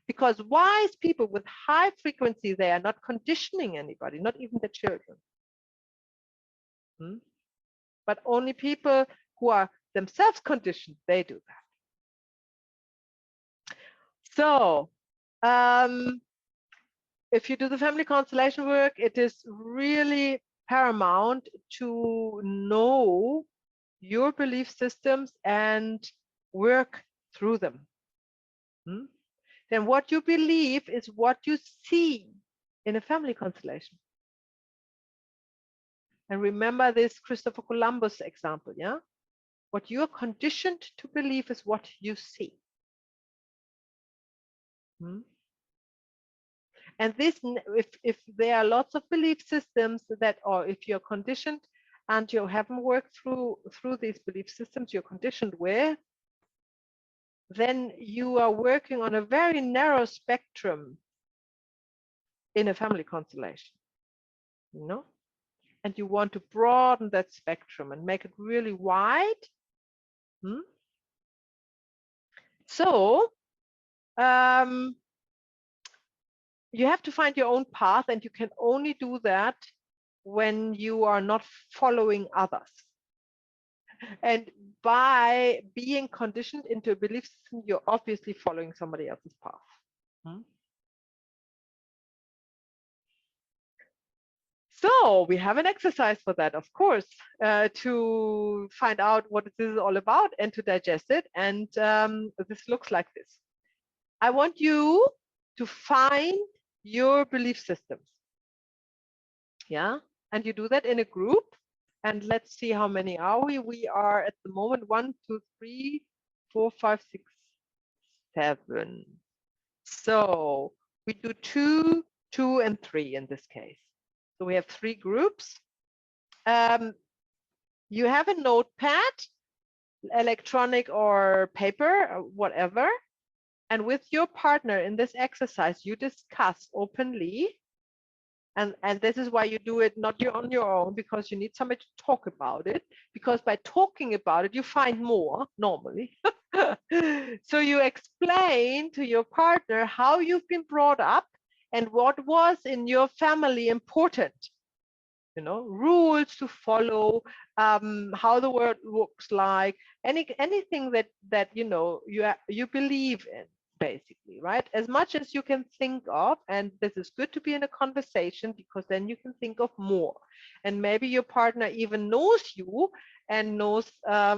Because wise people with high frequency, they are not conditioning anybody, not even the children. But only people who are themselves conditioned, they do that. So if you do the family constellation work, it is really paramount to know your belief systems and work through them. Then what you believe is what you see in a family constellation. And remember this Christopher Columbus example, yeah? What you are conditioned to believe is what you see. And this, if there are lots of belief systems that, or if you're conditioned and you haven't worked through these belief systems you're conditioned with, then you are working on a very narrow spectrum in a family constellation, you know? And you want to broaden that spectrum and make it really wide. So you have to find your own path, and you can only do that when you are not following others. And by being conditioned into a belief system, you're obviously following somebody else's path. So we have an exercise for that, of course, to find out what this is all about and to digest it. And this looks like this. I want you to find your belief systems. Yeah, and you do that in a group. And let's see how many are we. We are at the moment 1, 2, 3, 4, 5, 6, 7. So we do 2, 2, and 3 in this case. So we have 3 groups. You have a notepad, electronic or paper, or whatever. And with your partner in this exercise, you discuss openly. And this is why you do it not on your own, because you need somebody to talk about it. Because by talking about it, you find more normally. So you explain to your partner how you've been brought up and what was in your family important. You know, rules to follow, how the world looks like, anything that you know you believe in, basically, right? As much as you can think of, and this is good to be in a conversation, because then you can think of more, and maybe your partner even knows you and knows a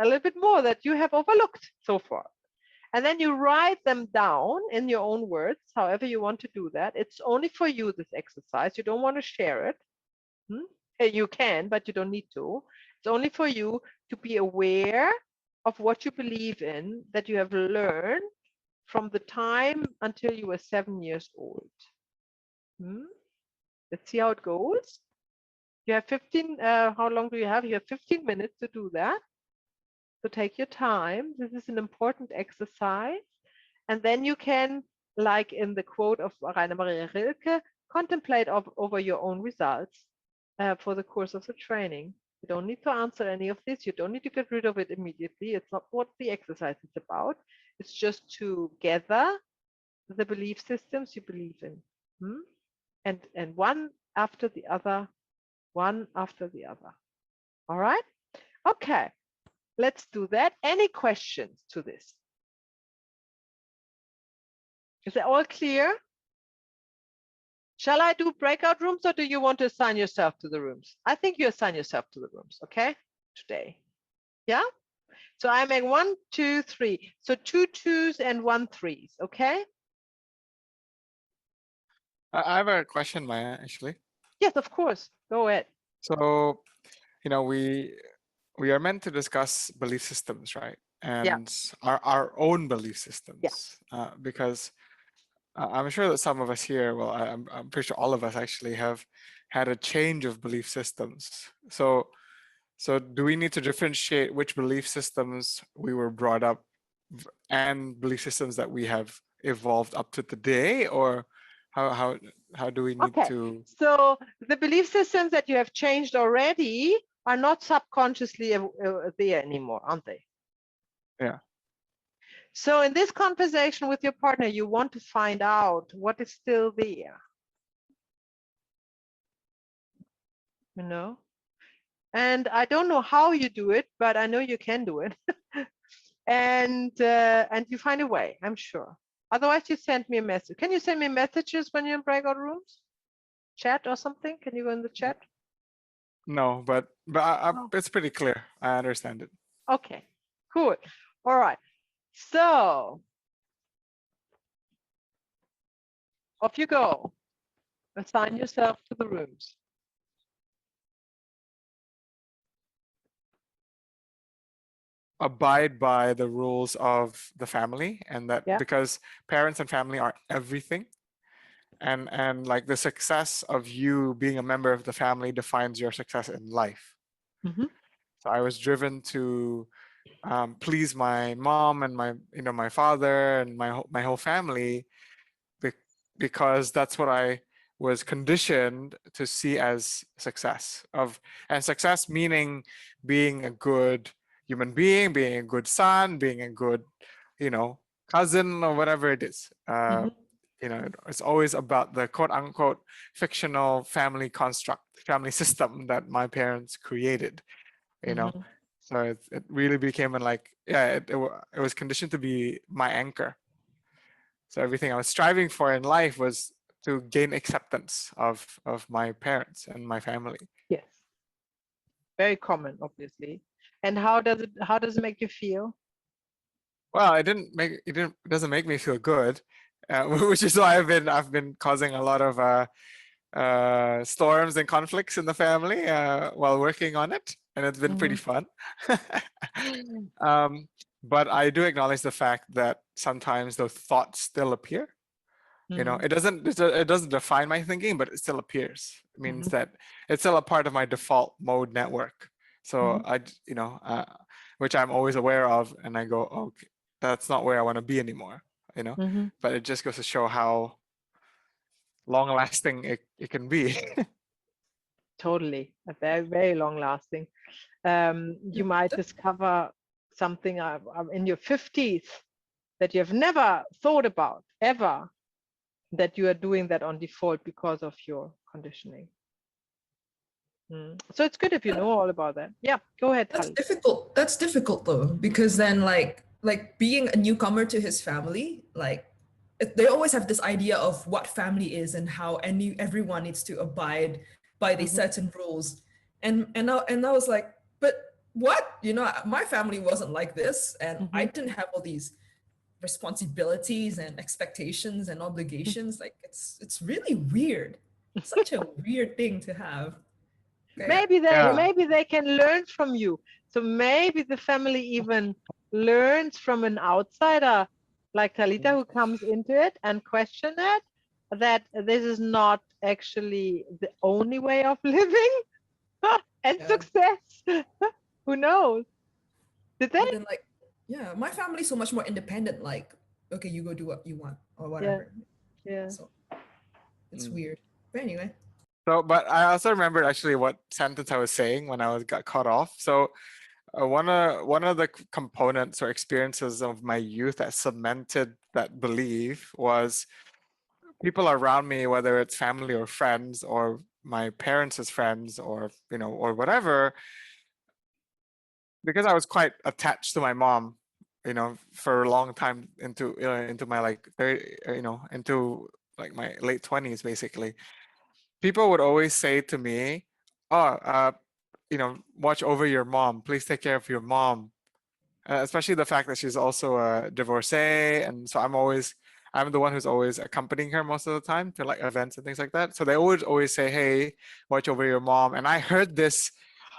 little bit more that you have overlooked so far. And then you write them down in your own words, however you want to do that. It's only for you, this exercise. You don't want to share it. You can, but you don't need to. It's only for you to be aware of what you believe in, that you have learned from the time until you were 7 years old. Let's see how it goes. You have 15, how long do you have? You have 15 minutes to do that. So take your time. This is an important exercise. And then you can, like in the quote of Rainer Maria Rilke, contemplate over your own results for the course of the training. You don't need to answer any of this. You don't need to get rid of it immediately. It's not what the exercise is about. It's just to gather the belief systems you believe in. And one after the other, one after the other. All right? Okay, let's do that. Any questions to this? Is it all clear? Shall I do breakout rooms, or do you want to assign yourself to the rooms? I think you assign yourself to the rooms, okay? Today. Yeah? So I make 1, 2, 3. So 2 2s and 1 3s, okay? I have a question, Maya, actually. Yes, of course. Go ahead. So, you know, we are meant to discuss belief systems, right? And our own belief systems, because I'm sure that some of us here, well, I'm pretty sure all of us actually have had a change of belief systems. So do we need to differentiate which belief systems we were brought up and belief systems that we have evolved up to today, or how do we need Okay, to? so the belief systems that you have changed already are not subconsciously there anymore, aren't they? Yeah. So in this conversation with your partner, you want to find out what is still there. You know? And I don't know how you do it, but I know you can do it. and you find a way, I'm sure. Otherwise, you send me a message. Can you send me messages when you're in breakout rooms? Chat or something? Can you go in the chat? No, but it's pretty clear. I understand it. Okay, cool. All right. So off you go. Assign yourself to the rooms. Abide by the rules of the family, and that Yeah. because parents and family are everything, and like the success of you being a member of the family defines your success in life. Mhm. So I was driven to please my mom and my father and my whole family, because that's what I was conditioned to see as success. And success meaning being a good human being, being a good son, being a good, cousin or whatever it is. It's always about the quote unquote fictional family construct, family system that my parents created. So it really became it was conditioned to be my anchor. So everything I was striving for in life was to gain acceptance of my parents and my family. Yes. Very common, obviously. And how does it make you feel? Well, it doesn't make me feel good, which is why I've been causing a lot of storms and conflicts in the family while working on it, and it's been pretty fun. But I do acknowledge the fact that sometimes those thoughts still appear. It doesn't define my thinking, but it still appears. It means that it's still a part of my default mode network. So which I'm always aware of, and I go, okay, that's not where I want to be anymore. But it just goes to show how long lasting it can be. Totally, a very, very long lasting. You might discover something in your 50s that you have never thought about ever, that you are doing that on default because of your conditioning. So it's good if you know all about that. Yeah, go ahead. That's difficult. That's difficult though, because then like being a newcomer to his family, like they always have this idea of what family is and how everyone needs to abide by these certain rules. And I was like, but what? My family wasn't like this, and I didn't have all these responsibilities and expectations and obligations. Like it's really weird. Such a weird thing to have. Maybe they can learn from you. So maybe the family even learns from an outsider like Talita, who comes into it and question it, that this is not actually the only way of living and success. Who knows? Did they? Then, my family's so much more independent. Like, okay, you go do what you want or whatever. Yeah. So it's weird. But anyway. So, but I also remembered actually what sentence I was saying when I got cut off. So, one of the components or experiences of my youth that cemented that belief was people around me, whether it's family or friends or my parents' friends or or whatever, because I was quite attached to my mom, for a long time into my like 30, into like my late 20s basically. People would always say to me, "Oh, watch over your mom. Please take care of your mom." Especially the fact that she's also a divorcee, and so I'm the one who's always accompanying her most of the time to like events and things like that. So they would always say, "Hey, watch over your mom." And I heard this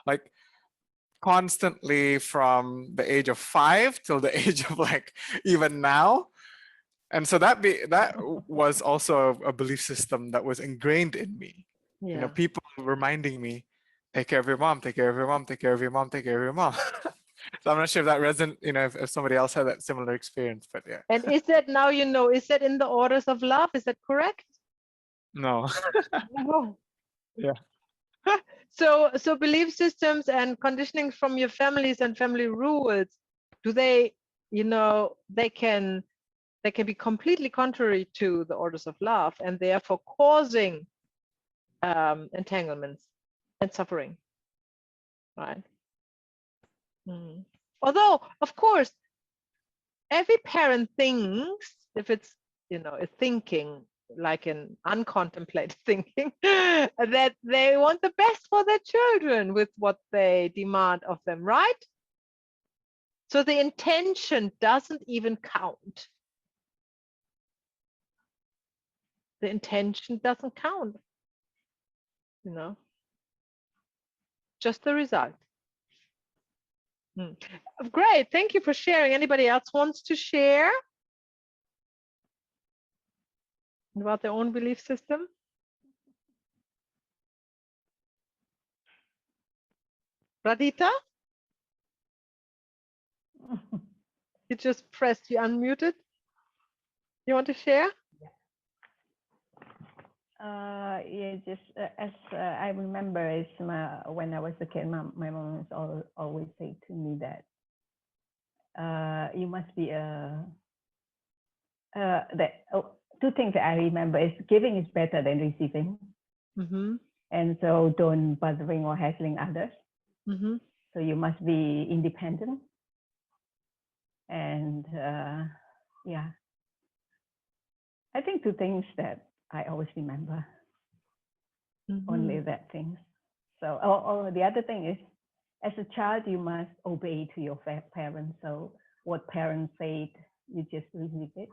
like constantly from the age of 5 till the age of like even now. And so that was also a belief system that was ingrained in me. You know, Yeah. people reminding me, take care of your mom, take care of your mom, take care of your mom, take care of your mom. So I'm not sure if that resonates, you know, if somebody else had that similar experience, but yeah. And is that now, you know, is that in the orders of love? Is that correct? No. No. Yeah. So belief systems and conditioning from your families and family rules, do they, you know, they can be completely contrary to the orders of love and therefore causing entanglements and suffering, right? Although, of course, every parent thinks, if it's, you know, a thinking, like an uncontemplated thinking, that they want the best for their children with what they demand of them, right? So the intention doesn't even count. The intention doesn't count, you know, just the result. Great, thank you for sharing. Anybody else wants to share about their own belief system? Radhita? You just pressed, you unmuted. You want to share? Yeah, just as I remember, is when I was a kid, my mom always say to me that you must be two things that I remember is giving is better than receiving, and so don't bothering or hassling others. So you must be independent, and yeah, I think two things that I always remember. Only that things. So, the other thing is, as a child, you must obey to your parents. So what parents say, you just receive it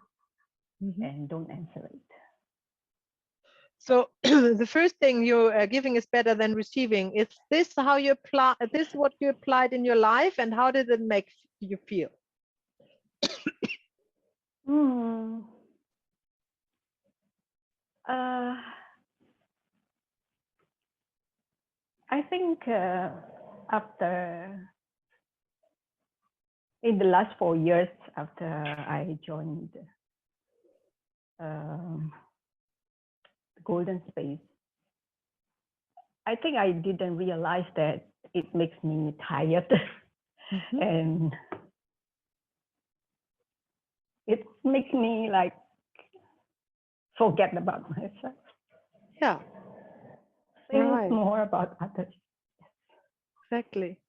and don't answer it. So the first thing you're giving is better than receiving. Is this how you apply? This what you applied in your life, and how did it make you feel? I think after in the last 4 years after I joined the Golden Space, I think I didn't realize that it makes me tired and it makes me like forget about myself. Yeah. Think more about others. Exactly.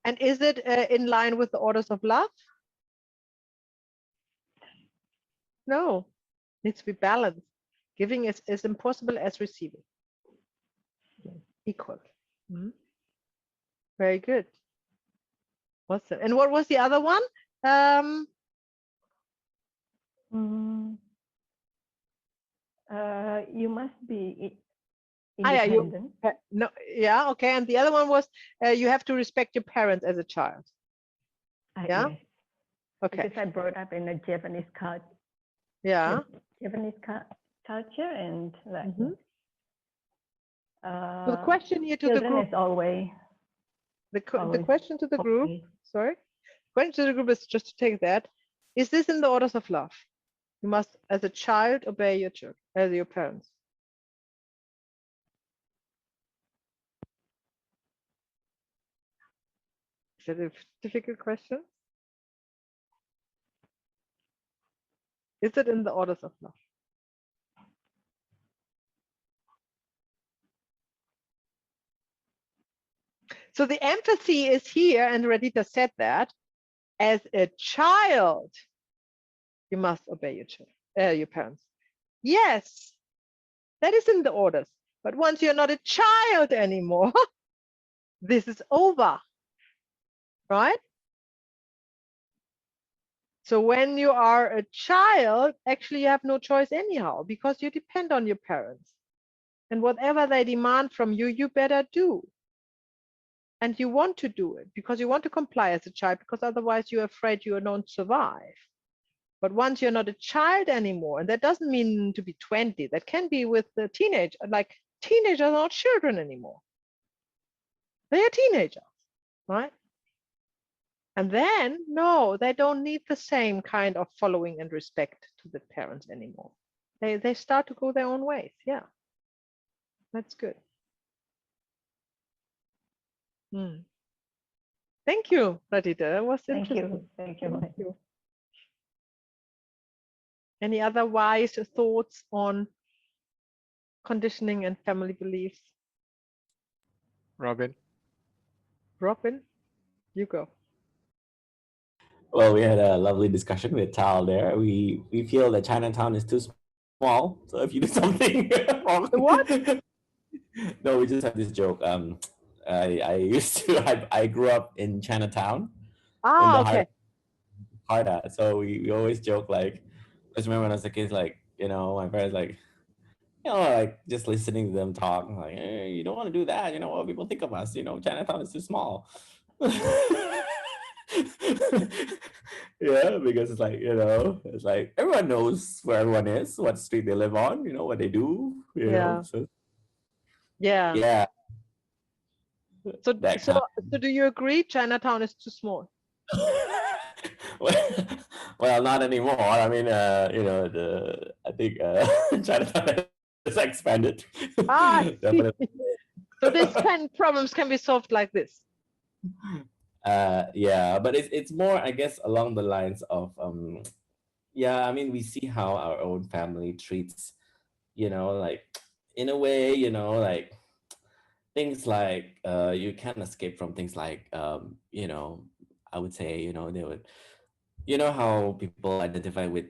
And is it in line with the orders of love? No, it needs to be balanced. Giving is as impossible as receiving. Equal. Very good. Awesome. And what was the other one? You must be Yeah, independent. no, yeah, okay. And the other one was you have to respect your parents as a child. Yeah. Yes. Okay. Because I brought up in a Japanese culture. Yeah. Japanese culture and like. So the question here to the group is always the question to the group. Sorry. Question to the group is just to take that. Is this in the orders of love? You must, as a child, obey your children, as your parents. Is it a difficult question? Is it in the orders of love? So the empathy is here, and Radhita said that as a child, you must obey your parents. Yes, that is in the orders. But once you're not a child anymore, this is over, right? So when you are a child, actually you have no choice anyhow, because you depend on your parents. And whatever they demand from you, you better do. And you want to do it because you want to comply as a child, because otherwise you're afraid you don't survive. But once you're not a child anymore, and that doesn't mean to be 20, that can be with the teenage, like teenagers are not children anymore. They are teenagers, right? And then, no, they don't need the same kind of following and respect to the parents anymore. They start to go their own ways. Yeah, that's good. Thank you, Radita. That was interesting. Thank you. Thank you. Any other wise thoughts on conditioning and family beliefs? Robin. Robin, you go. Well, we had a lovely discussion with Tal there. We feel that Chinatown is too small. So if you do something wrong, What? No, we just had this joke. I grew up in Chinatown. In the Okay. heart. So we always joke like, I just remember when I was a kid, like, my parents like, like just listening to them talk, like, hey, you don't want to do that. What people think of us. Chinatown is too small. Yeah, because it's like, it's like everyone knows where everyone is, what street they live on, what they do, Yeah. So, Yeah. yeah. So do you agree Chinatown is too small? Well, not anymore. I mean, I think Chinatown has expanded. Definitely. So these kind of problems can be solved like this. Yeah, but it's more, I guess, along the lines of yeah, I mean, we see how our own family treats, like in a way, like things like you can't escape from things like I would say, they would, how people identify with,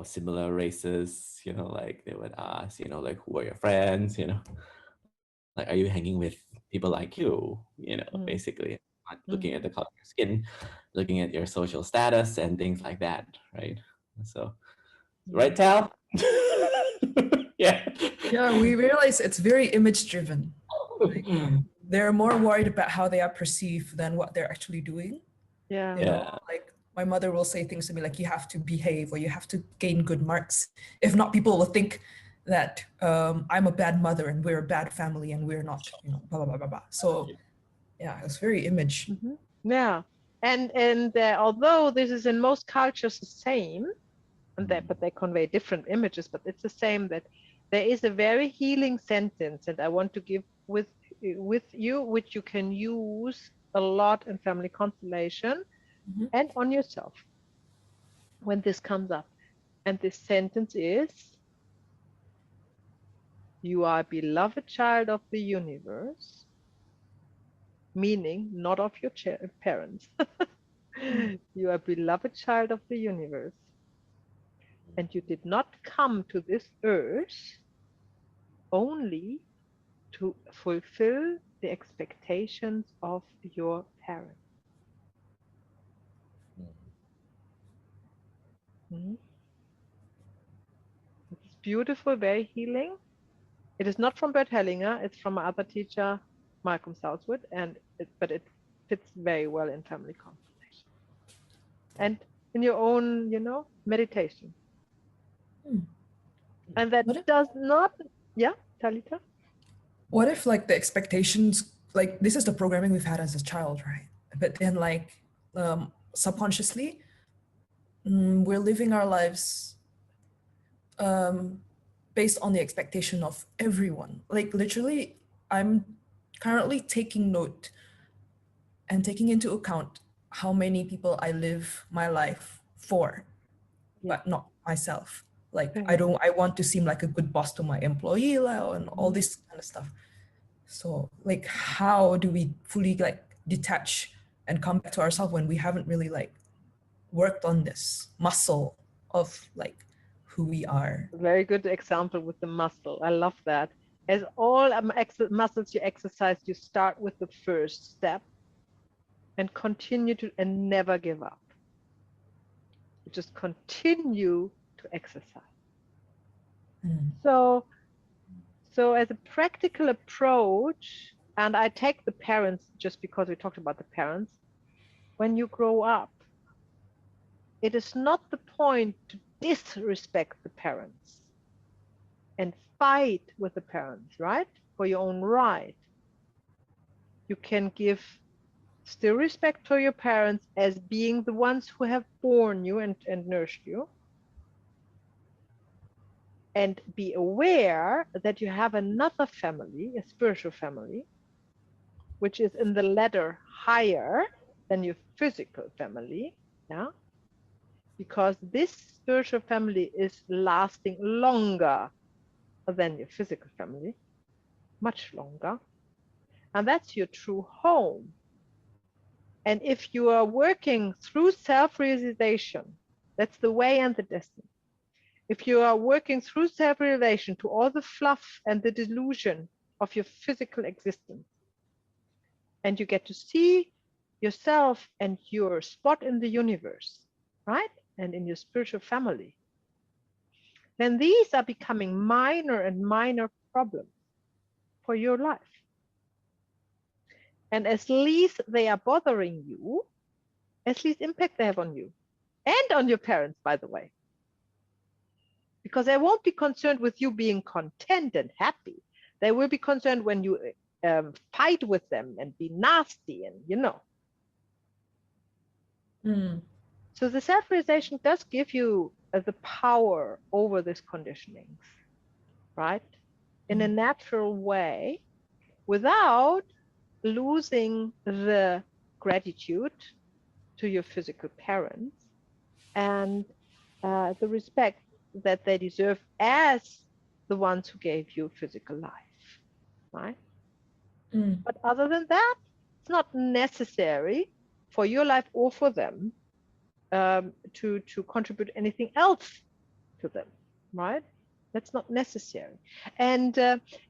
similar races, like they would ask, like, who are your friends, like, are you hanging with people like you, basically not looking at the color of your skin, looking at your social status and things like that, right? So, right, Tal? Yeah. Yeah, we realize it's very image driven. Like, they're more worried about how they are perceived than what they're actually doing. Yeah. Like my mother will say things to me like, you have to behave or you have to gain good marks. If not, people will think that I'm a bad mother and we're a bad family and we're not, blah, blah, blah, blah, blah. So yeah, it's very image. Yeah. And although this is in most cultures the same, but they convey different images, but it's the same, that there is a very healing sentence, and I want to give with you, which you can use a lot in family constellation and on yourself when this comes up. And this sentence is, you are a beloved child of the universe, meaning not of your parents. You are a beloved child of the universe. And you did not come to this earth only to fulfill the expectations of your parents. It's beautiful, very healing. It is not from Bert Hellinger, it's from my other teacher, Malcolm Southwood, but it fits very well in family constellation and in your own, meditation. And that does not, yeah, Talita? What if like the expectations, like this is the programming we've had as a child, right? But then like subconsciously, we're living our lives based on the expectation of everyone. Like literally, I'm currently taking note and taking into account how many people I live my life for, but not myself. Like I want to seem like a good boss to my employee and all this kind of stuff. So like, how do we fully like detach and come back to ourselves when we haven't really like worked on this muscle of like who we are? Very good example with the muscle. I love that. As all muscles you exercise, you start with the first step and continue to, and never give up. You just continue to exercise. So as a practical approach, and I take the parents just because we talked about the parents, when you grow up, it is not the point to disrespect the parents and fight with the parents, right? For your own right. You can give still respect to your parents as being the ones who have born you and nourished you. And be aware that you have another family, a spiritual family, which is in the ladder higher than your physical family. Yeah. Because this spiritual family is lasting longer than your physical family, much longer. And that's your true home. And if you are working through self-realization, that's the way and the destiny. If you are working through self-realization to all the fluff and the delusion of your physical existence, and you get to see yourself and your spot in the universe, right? And in your spiritual family, then these are becoming minor and minor problems for your life. And as least they are bothering you, as least impact they have on you and on your parents, by the way. Because they won't be concerned with you being content and happy. They will be concerned when you fight with them and be nasty and, you know. So the self-realization does give you the power over these conditionings, right? In a natural way, without losing the gratitude to your physical parents and the respect that they deserve as the ones who gave you physical life, right? But other than that, it's not necessary for your life or for them to contribute anything else to them, right? That's not necessary. And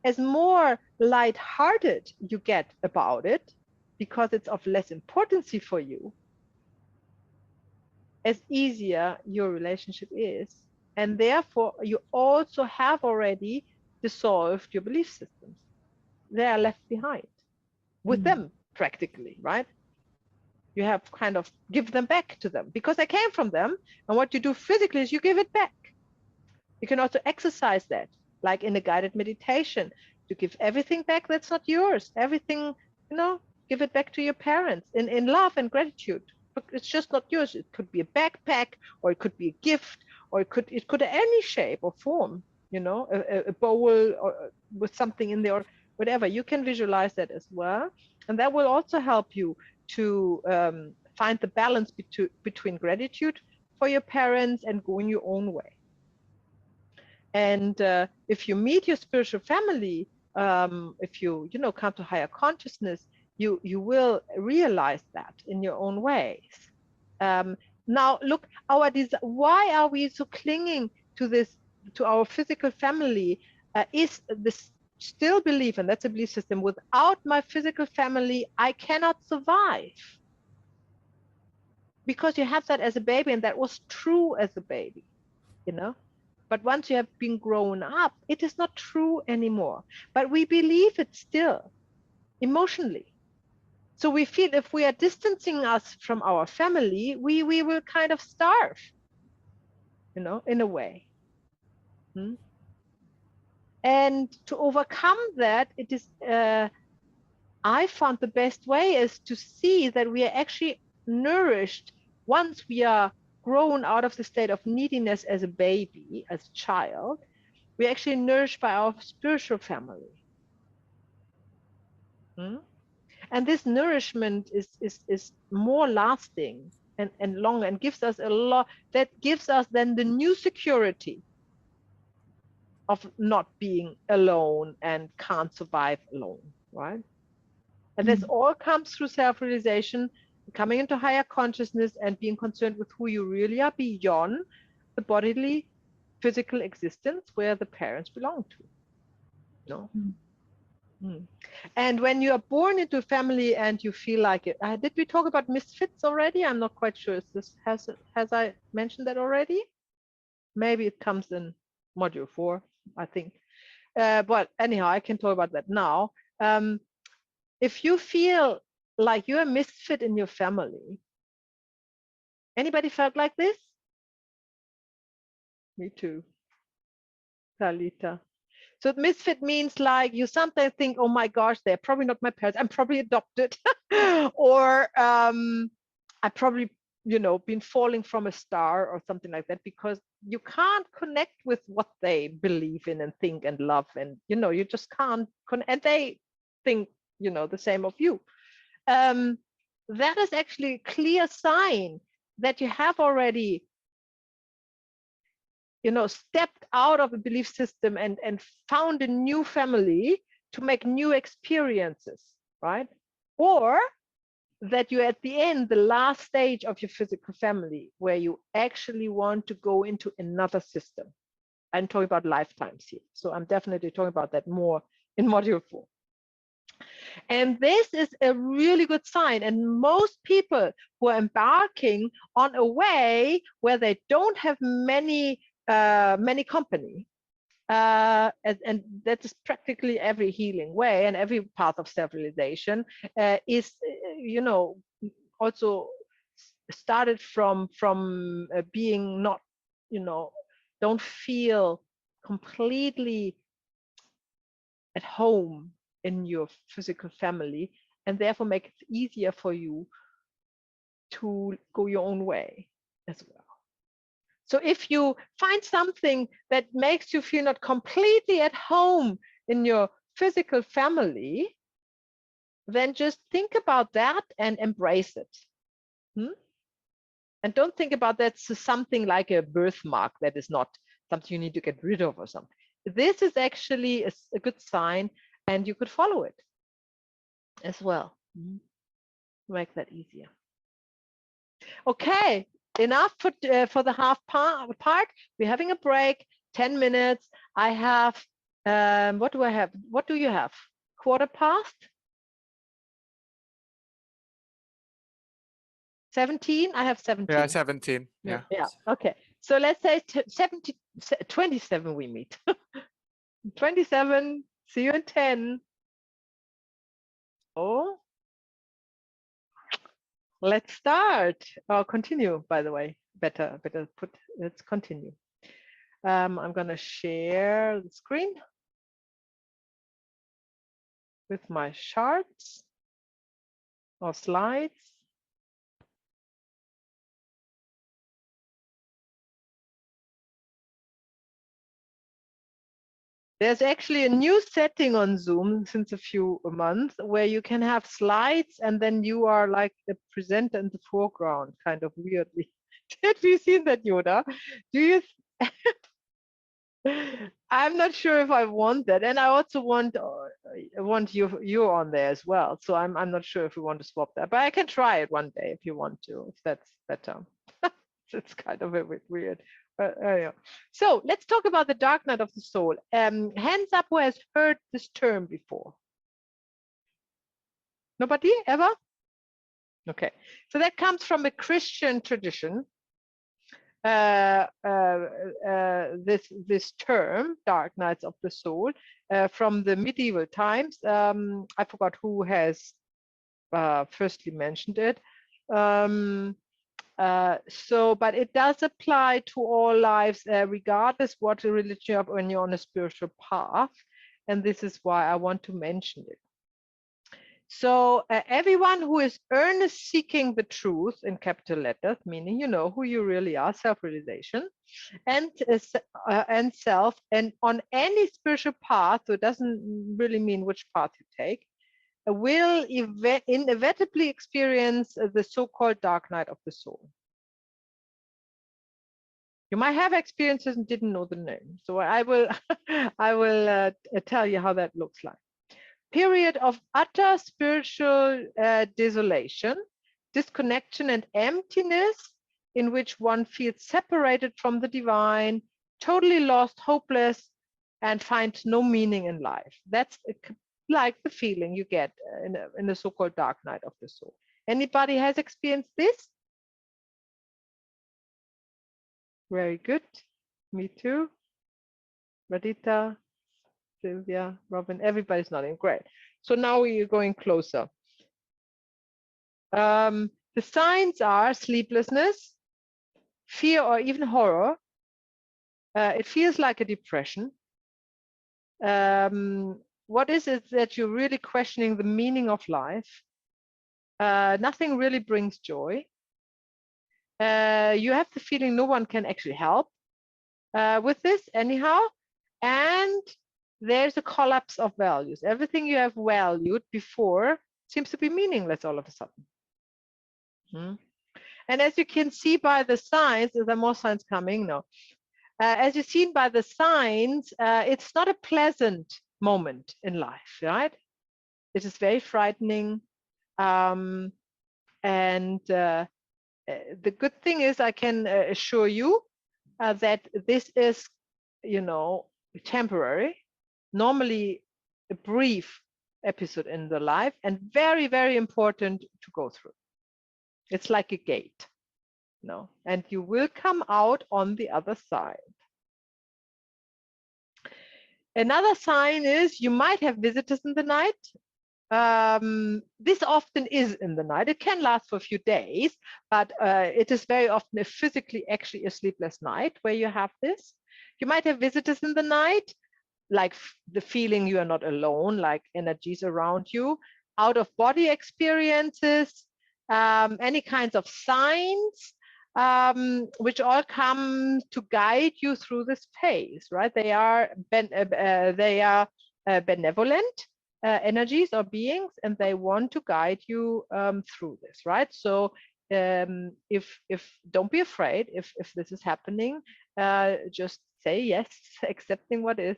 as more light-hearted you get about it, because it's of less importance for you, as easier your relationship is. And therefore, you also have already dissolved your belief systems. They are left behind with them, practically, right? You have kind of give them back to them because they came from them. And what you do physically is you give it back. You can also exercise that, like in a guided meditation, to give everything back that's not yours. Everything, you know, give it back to your parents in love and gratitude. It's just not yours. It could be a backpack, or it could be a gift, or it could any shape or form, you know, a bowl or with something in there or whatever. You can visualize that as well. And that will also help you to find the balance between gratitude for your parents and going your own way. And if you meet your spiritual family, if you come to higher consciousness, you will realize that in your own ways. Now, look, why are we so clinging to this, to our physical family? Is this still belief, and that's a belief system, without my physical family, I cannot survive. Because you have that as a baby, and that was true as a baby, you know. But once you have been grown up, it is not true anymore. But we believe it still, emotionally. So we feel if we are distancing us from our family, we will kind of starve, you know, in a way. And to overcome that, it is, I found the best way is to see that we are actually nourished once we are grown out of the state of neediness as a baby, as a child. We're actually nourished by our spiritual family. And this nourishment is more lasting and longer, and gives us a lot, that gives us then the new security of not being alone and can't survive alone, right? And this all comes through self-realization, coming into higher consciousness and being concerned with who you really are beyond the bodily, physical existence where the parents belong to. No. And when you are born into a family and you feel like it, did we talk about misfits already? I'm not quite sure. Has I mentioned that already? Maybe it comes in module 4, I think. But anyhow, I can talk about that now. If you feel like you're a misfit in your family, Anybody felt like this? Me too. Talita. So misfit means like you sometimes think, oh my gosh, they're probably not my parents. I'm probably adopted, or I probably, been falling from a star or something like that, because you can't connect with what they believe in and think and love, and you just can't and they think the same of you. That is actually a clear sign that you have already stepped out of a belief system and found a new family to make new experiences, right? Or that you're at the end, the last stage of your physical family, where you actually want to go into another system. I'm talking about lifetimes here. So I'm definitely talking about that more in module 4. And this is a really good sign. And most people who are embarking on a way where they don't have many company, and that is practically every healing way and every path of self-realization, is also started from being not, don't feel completely at home in your physical family, and therefore make it easier for you to go your own way as well. So if you find something that makes you feel not completely at home in your physical family, then just think about that and embrace it. And don't think about that as something like a birthmark that is not something you need to get rid of or something. This is actually a good sign, and you could follow it as well. Make that easier. Okay, enough for the half part. We're having a break, 10 minutes. I have, what do I have? What do you have? Quarter past? 17? I have 17. Yeah, 17. Yeah. Yeah, okay. So let's say 27 we meet. 27, see you in 10. Oh, let's start. Or continue, by the way. Better put, let's continue. I'm gonna share the screen with my charts or slides. There's actually a new setting on Zoom since a few months where you can have slides and then you are like the presenter in the foreground, kind of weirdly. Have you seen that, Yoda? Do you? I'm not sure if I want that, and I also want you on there as well. So I'm not sure if we want to swap that, but I can try it one day if you want to, if that's better. It's kind of a bit weird. Yeah. So let's talk about the dark night of the soul. Hands up who has heard this term before. Nobody ever? Okay, so that comes from a Christian tradition. This term, dark nights of the soul, from the medieval times. I forgot who has firstly mentioned it. But it does apply to all lives, regardless what religion you have when you're on a spiritual path. And this is why I want to mention it. So everyone who is earnestly seeking the truth in capital letters, meaning who you really are, self-realization, and self, and on any spiritual path, so it doesn't really mean which path you take, will inevitably experience the so-called dark night of the soul. You might have experiences and didn't know the name. So I will tell you how that looks like. Period of utter spiritual desolation, disconnection, and emptiness, in which one feels separated from the divine, totally lost, hopeless, and finds no meaning in life. That's like the feeling you get in the so-called dark night of the soul. Anybody has experienced this? Very good. Me too. Radita, Sylvia, Robin, everybody's nodding. Great. So now we're going closer. The signs are sleeplessness, fear, or even horror. It feels like a depression. What is it that you're really questioning the meaning of life? Nothing really brings joy. You have the feeling no one can actually help with this anyhow. And there's a collapse of values. Everything you have valued before seems to be meaningless all of a sudden. And as you can see by the signs, there are more signs coming now. As you've seen by the signs, it's not a pleasant moment in life, right? It is very frightening. And the good thing is I can assure you that this is, temporary, normally a brief episode in the life, and very, very important to go through. It's like a gate, and you will come out on the other side. Another sign is you might have visitors in the night. This often is in the night. It can last for a few days, but it is very often actually a sleepless night where you have this. You might have visitors in the night, like the feeling you are not alone, like energies around you, out of body experiences, any kinds of signs, which all come to guide you through this phase, right? They are benevolent energies or beings, and they want to guide you through this, right? So if don't be afraid if this is happening, just say yes, accepting what is.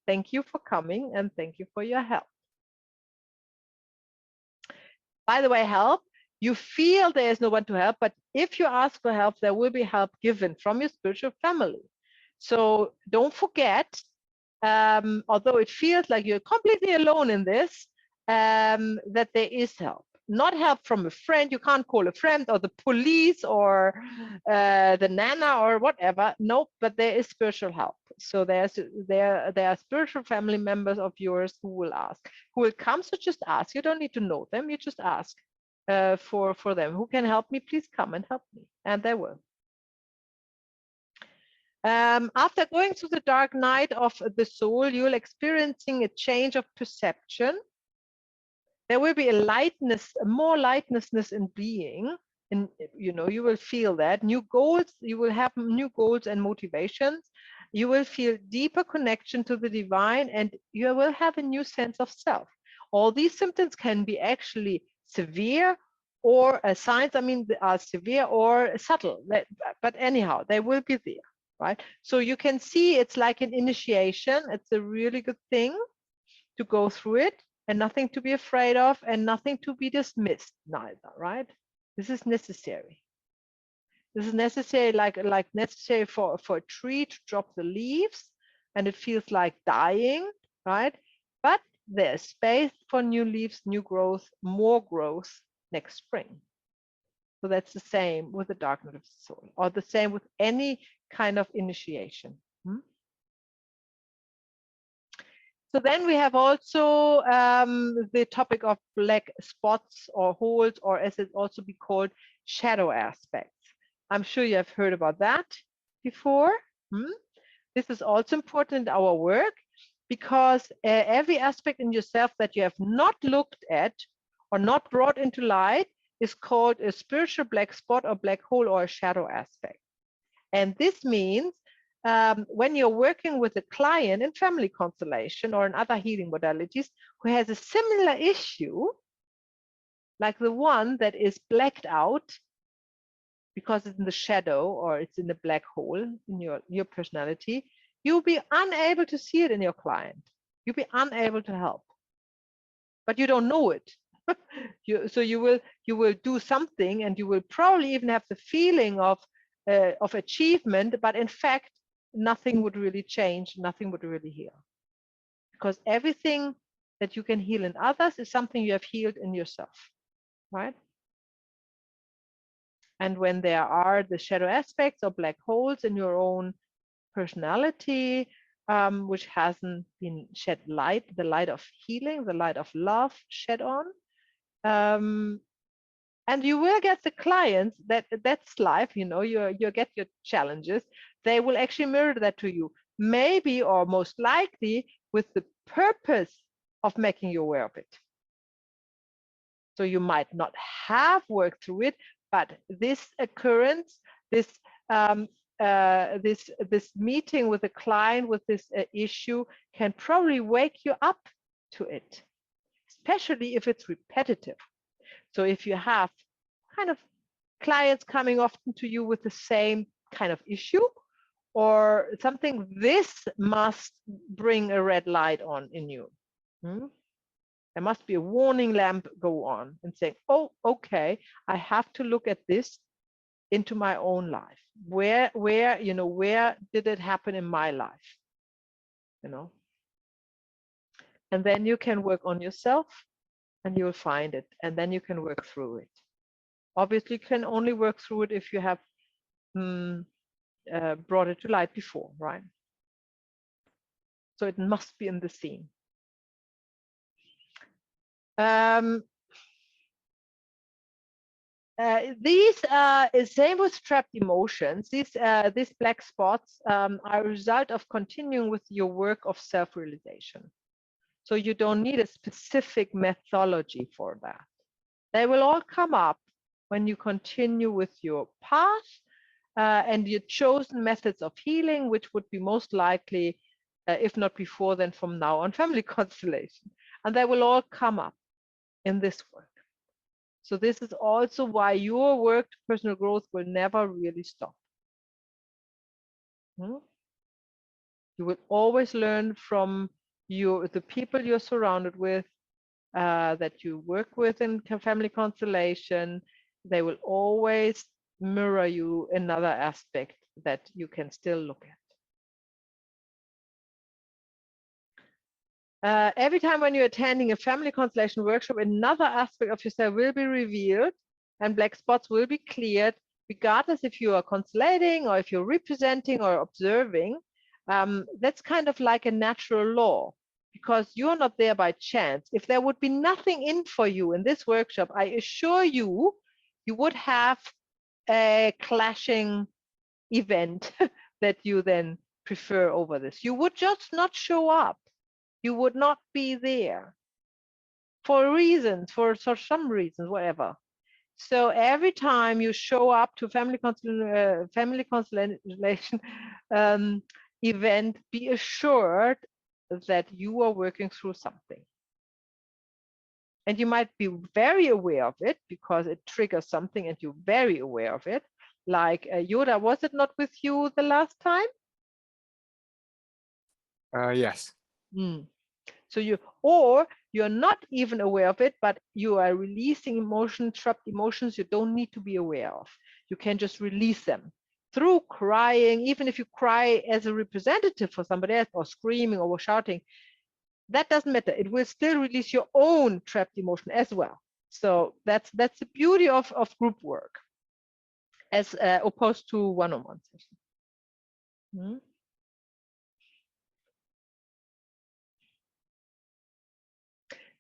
Thank you for coming, and thank you for your help. By the way, help, you feel there is no one to help, but if you ask for help, there will be help given from your spiritual family. So don't forget, although it feels like you're completely alone in this, that there is help. Not help from a friend. You can't call a friend or the police or the nana or whatever. Nope, but there is spiritual help. So there are spiritual family members of yours who will ask, who will come. So just ask. You don't need to know them. You just ask for them. Who can help me? Please come and help me, and they will. After going through the dark night of the soul, you'll experiencing a change of perception. There will be a lightness, more lightness in being, and you will feel that. New goals, you will have new goals and motivations. You will feel deeper connection to the divine, and you will have a new sense of self. All these symptoms can be actually severe or signs, are severe or subtle, but anyhow, they will be there, right? So you can see it's like an initiation. It's a really good thing to go through it, and nothing to be afraid of, and nothing to be dismissed neither, right? This is necessary. This is necessary, like necessary for a tree to drop the leaves, and it feels like dying, right? But there's space for new leaves, new growth, more growth next spring. So that's the same with the dark night of the soul, or the same with any kind of initiation. So then we have also the topic of black spots or holes, or as it also be called, shadow aspects. I'm sure you have heard about that before. This is also important in our work, because every aspect in yourself that you have not looked at or not brought into light is called a spiritual black spot or black hole or a shadow aspect. And this means when you're working with a client in family constellation or in other healing modalities who has a similar issue, like the one that is blacked out because it's in the shadow or it's in the black hole in your personality, you'll be unable to see it in your client. You'll be unable to help, but you don't know it. So you will do something, and you will probably even have the feeling of achievement, but in fact, nothing would really change, nothing would really heal. Because everything that you can heal in others is something you have healed in yourself, right? And when there are the shadow aspects or black holes in your own personality, which hasn't been shed light, the light of healing, the light of love shed on, And you will get the clients that's life, you know, you get your challenges. They will actually mirror that to you, maybe or most likely with the purpose of making you aware of it. So you might not have worked through it, but this occurrence, this this meeting with a client with this issue can probably wake you up to it, especially if it's repetitive. So if you have kind of clients coming often to you with the same kind of issue or something, this must bring a red light on in you. There must be a warning lamp go on and saying, oh, okay, I have to look at this into my own life. Where did it happen in my life? You know, and then you can work on yourself and you'll find it, and then you can work through it. Obviously, you can only work through it if you have brought it to light before, right? So it must be in the scene. These same with trapped emotions. These black spots are a result of continuing with your work of self-realization. So you don't need a specific methodology for that. They will all come up when you continue with your path and your chosen methods of healing, which would be most likely, if not before, then from now on, family constellation. And they will all come up in this work. So this is also why your work to personal growth will never really stop. You will always learn from the people you're surrounded with, that you work with in family constellation. They will always mirror you another aspect that you can still look at. Every time when you're attending a family constellation workshop, another aspect of yourself will be revealed and black spots will be cleared, regardless if you are constellating or if you're representing or observing. That's kind of like a natural law, because you're not there by chance. If there would be nothing in for you in this workshop, I assure you, you would have a clashing event that you then prefer over this. You would just not show up. You would not be there for reasons, for some reasons, whatever. So every time you show up to family constellation event, be assured that you are working through something. And you might be very aware of it because it triggers something and you're very aware of it. Like Yoda, was it not with you the last time? Yes. So you're not even aware of it, but you are releasing emotions, trapped emotions you don't need to be aware of. You can just release them through crying. Even if you cry as a representative for somebody else, or screaming or shouting, that doesn't matter. It will still release your own trapped emotion as well. So that's the beauty of group work as opposed to one-on-one session.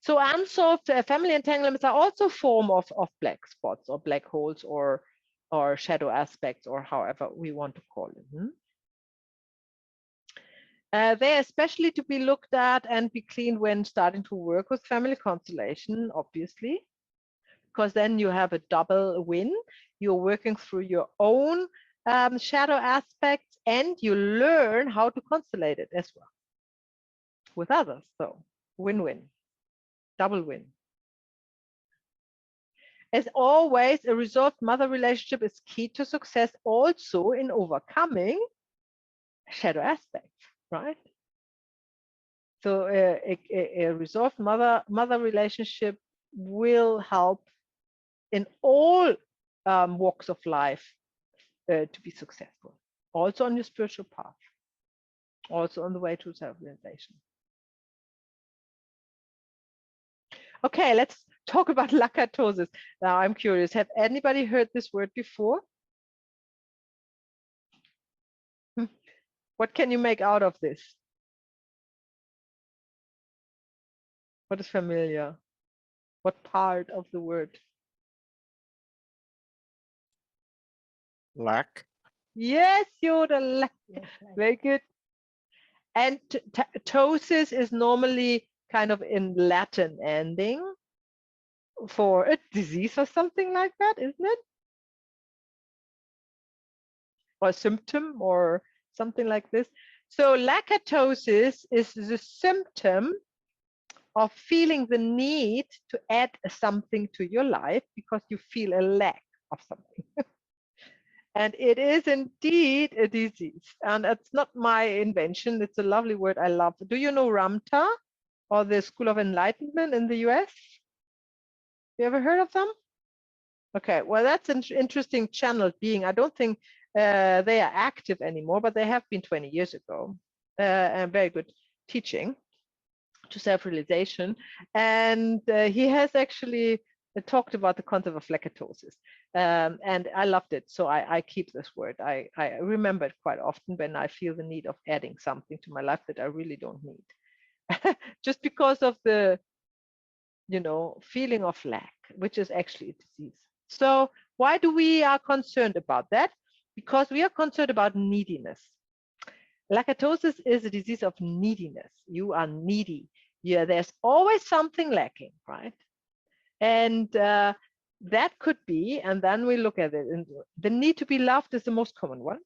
So unsolved family entanglements are also a form of black spots or black holes or shadow aspects, or however we want to call it. They're especially to be looked at and be cleaned when starting to work with family constellation, obviously, because then you have a double win. You're working through your own shadow aspects and you learn how to constellate it as well with others. So win-win, double win. As always, a resolved mother relationship is key to success, also in overcoming shadow aspects, right? So a resolved mother relationship will help in all walks of life to be successful, also on your spiritual path, also on the way to self-realization. Okay, let's talk about lakatosis. Now I'm curious, have anybody heard this word before? What can you make out of this? What is familiar? What part of the word? Lack. Yes, Jodel. Yes, like Very good. And ptosis is normally kind of in Latin ending for a disease or something like that, isn't it? Or a symptom or something like this. So lacatosis is the symptom of feeling the need to add something to your life because you feel a lack of something. And it is indeed a disease. And it's not my invention. It's a lovely word I love. Do you know Ramta or the School of Enlightenment in the US? You ever heard of them? Okay, well, that's an interesting channel being. I don't think they are active anymore, but they have been 20 years ago. And very good teaching to self-realization. And he has actually talked about the concept of lacatosis. And I loved it. So I keep this word. I remember it quite often when I feel the need of adding something to my life that I really don't need. Just because of the, feeling of lack, which is actually a disease. So why do we are concerned about that? Because we are concerned about neediness. Lacatosis is a disease of neediness. You are needy. Yeah, there's always something lacking, right? And that could be, and then we look at it, and the need to be loved is the most common one.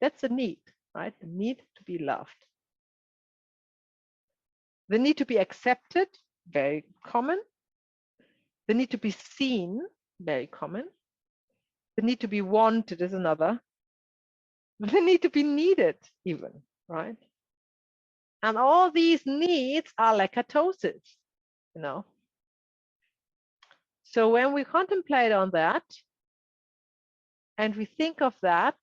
That's a need, right? The need to be loved. The need to be accepted, very common. The need to be seen, very common. The need to be wanted is another. The need to be needed, even, right? And all these needs are lacatosis, So when we contemplate on that and we think of that,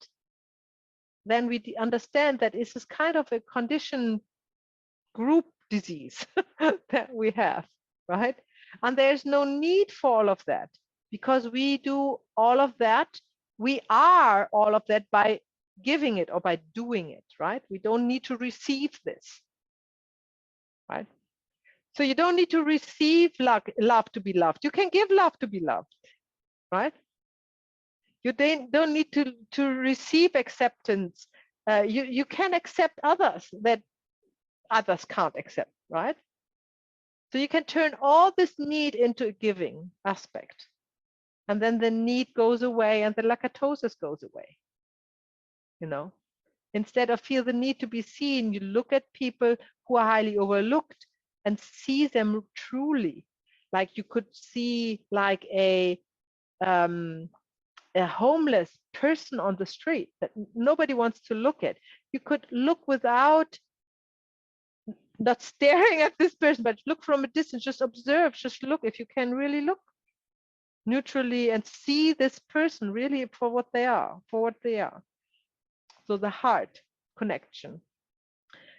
then we understand that this is kind of a conditioned group disease that we have, right? And there's no need for all of that because we do all of that. We are all of that by giving it or by doing it, right? We don't need to receive this, right? So you don't need to receive love to be loved. You can give love to be loved, right? You don't need to receive acceptance. You can accept others that others can't accept, right? So you can turn all this need into a giving aspect. And then the need goes away and the lacatosis goes away. Instead of feel the need to be seen, you look at people who are highly overlooked and see them truly. Like you could see like a homeless person on the street that nobody wants to look at. You could look without not staring at this person, but look from a distance, just observe, just look if you can really look neutrally and see this person really for what they are, So the heart connection.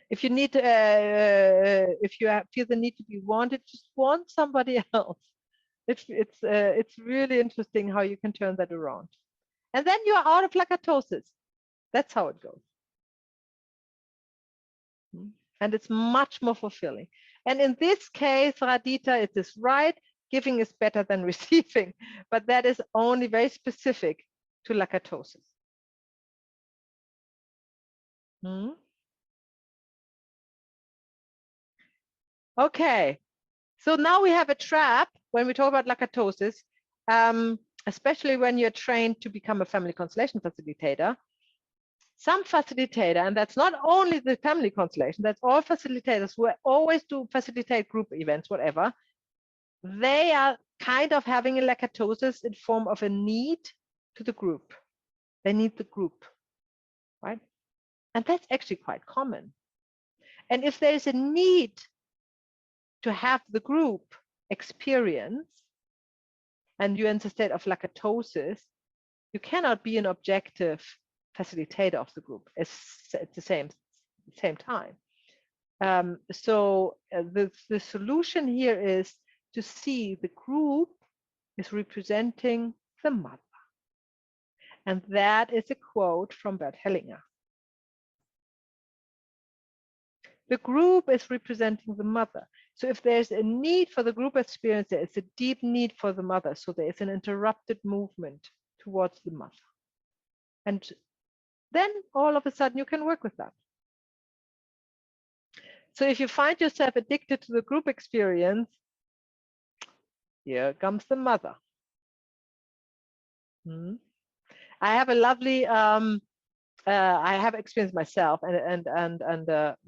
If you need, if you feel the need to be wanted, just want somebody else. It's really interesting how you can turn that around. And then you're out of lacatosis. That's how it goes. And it's much more fulfilling. And in this case, Radhita, it is right. Giving is better than receiving, but that is only very specific to lacatosis. Okay, so now we have a trap when we talk about lacatosis, especially when you're trained to become a family constellation facilitator. Some facilitator, and that's not only the family constellation, that's all facilitators who always do facilitate group events, whatever, they are kind of having a lacatosis in form of a need to the group. They need the group, right? And that's actually quite common. And if there's a need to have the group experience, and you're in the state of lacatosis, you cannot be an objective facilitator of the group at the same time. So the solution here is to see the group is representing the mother. And that is a quote from Bert Hellinger. The group is representing the mother. So if there's a need for the group experience, there is a deep need for the mother. So there is an interrupted movement towards the mother. And then all of a sudden you can work with that. So if you find yourself addicted to the group experience, here comes the mother. I have a lovely, I have experienced myself, and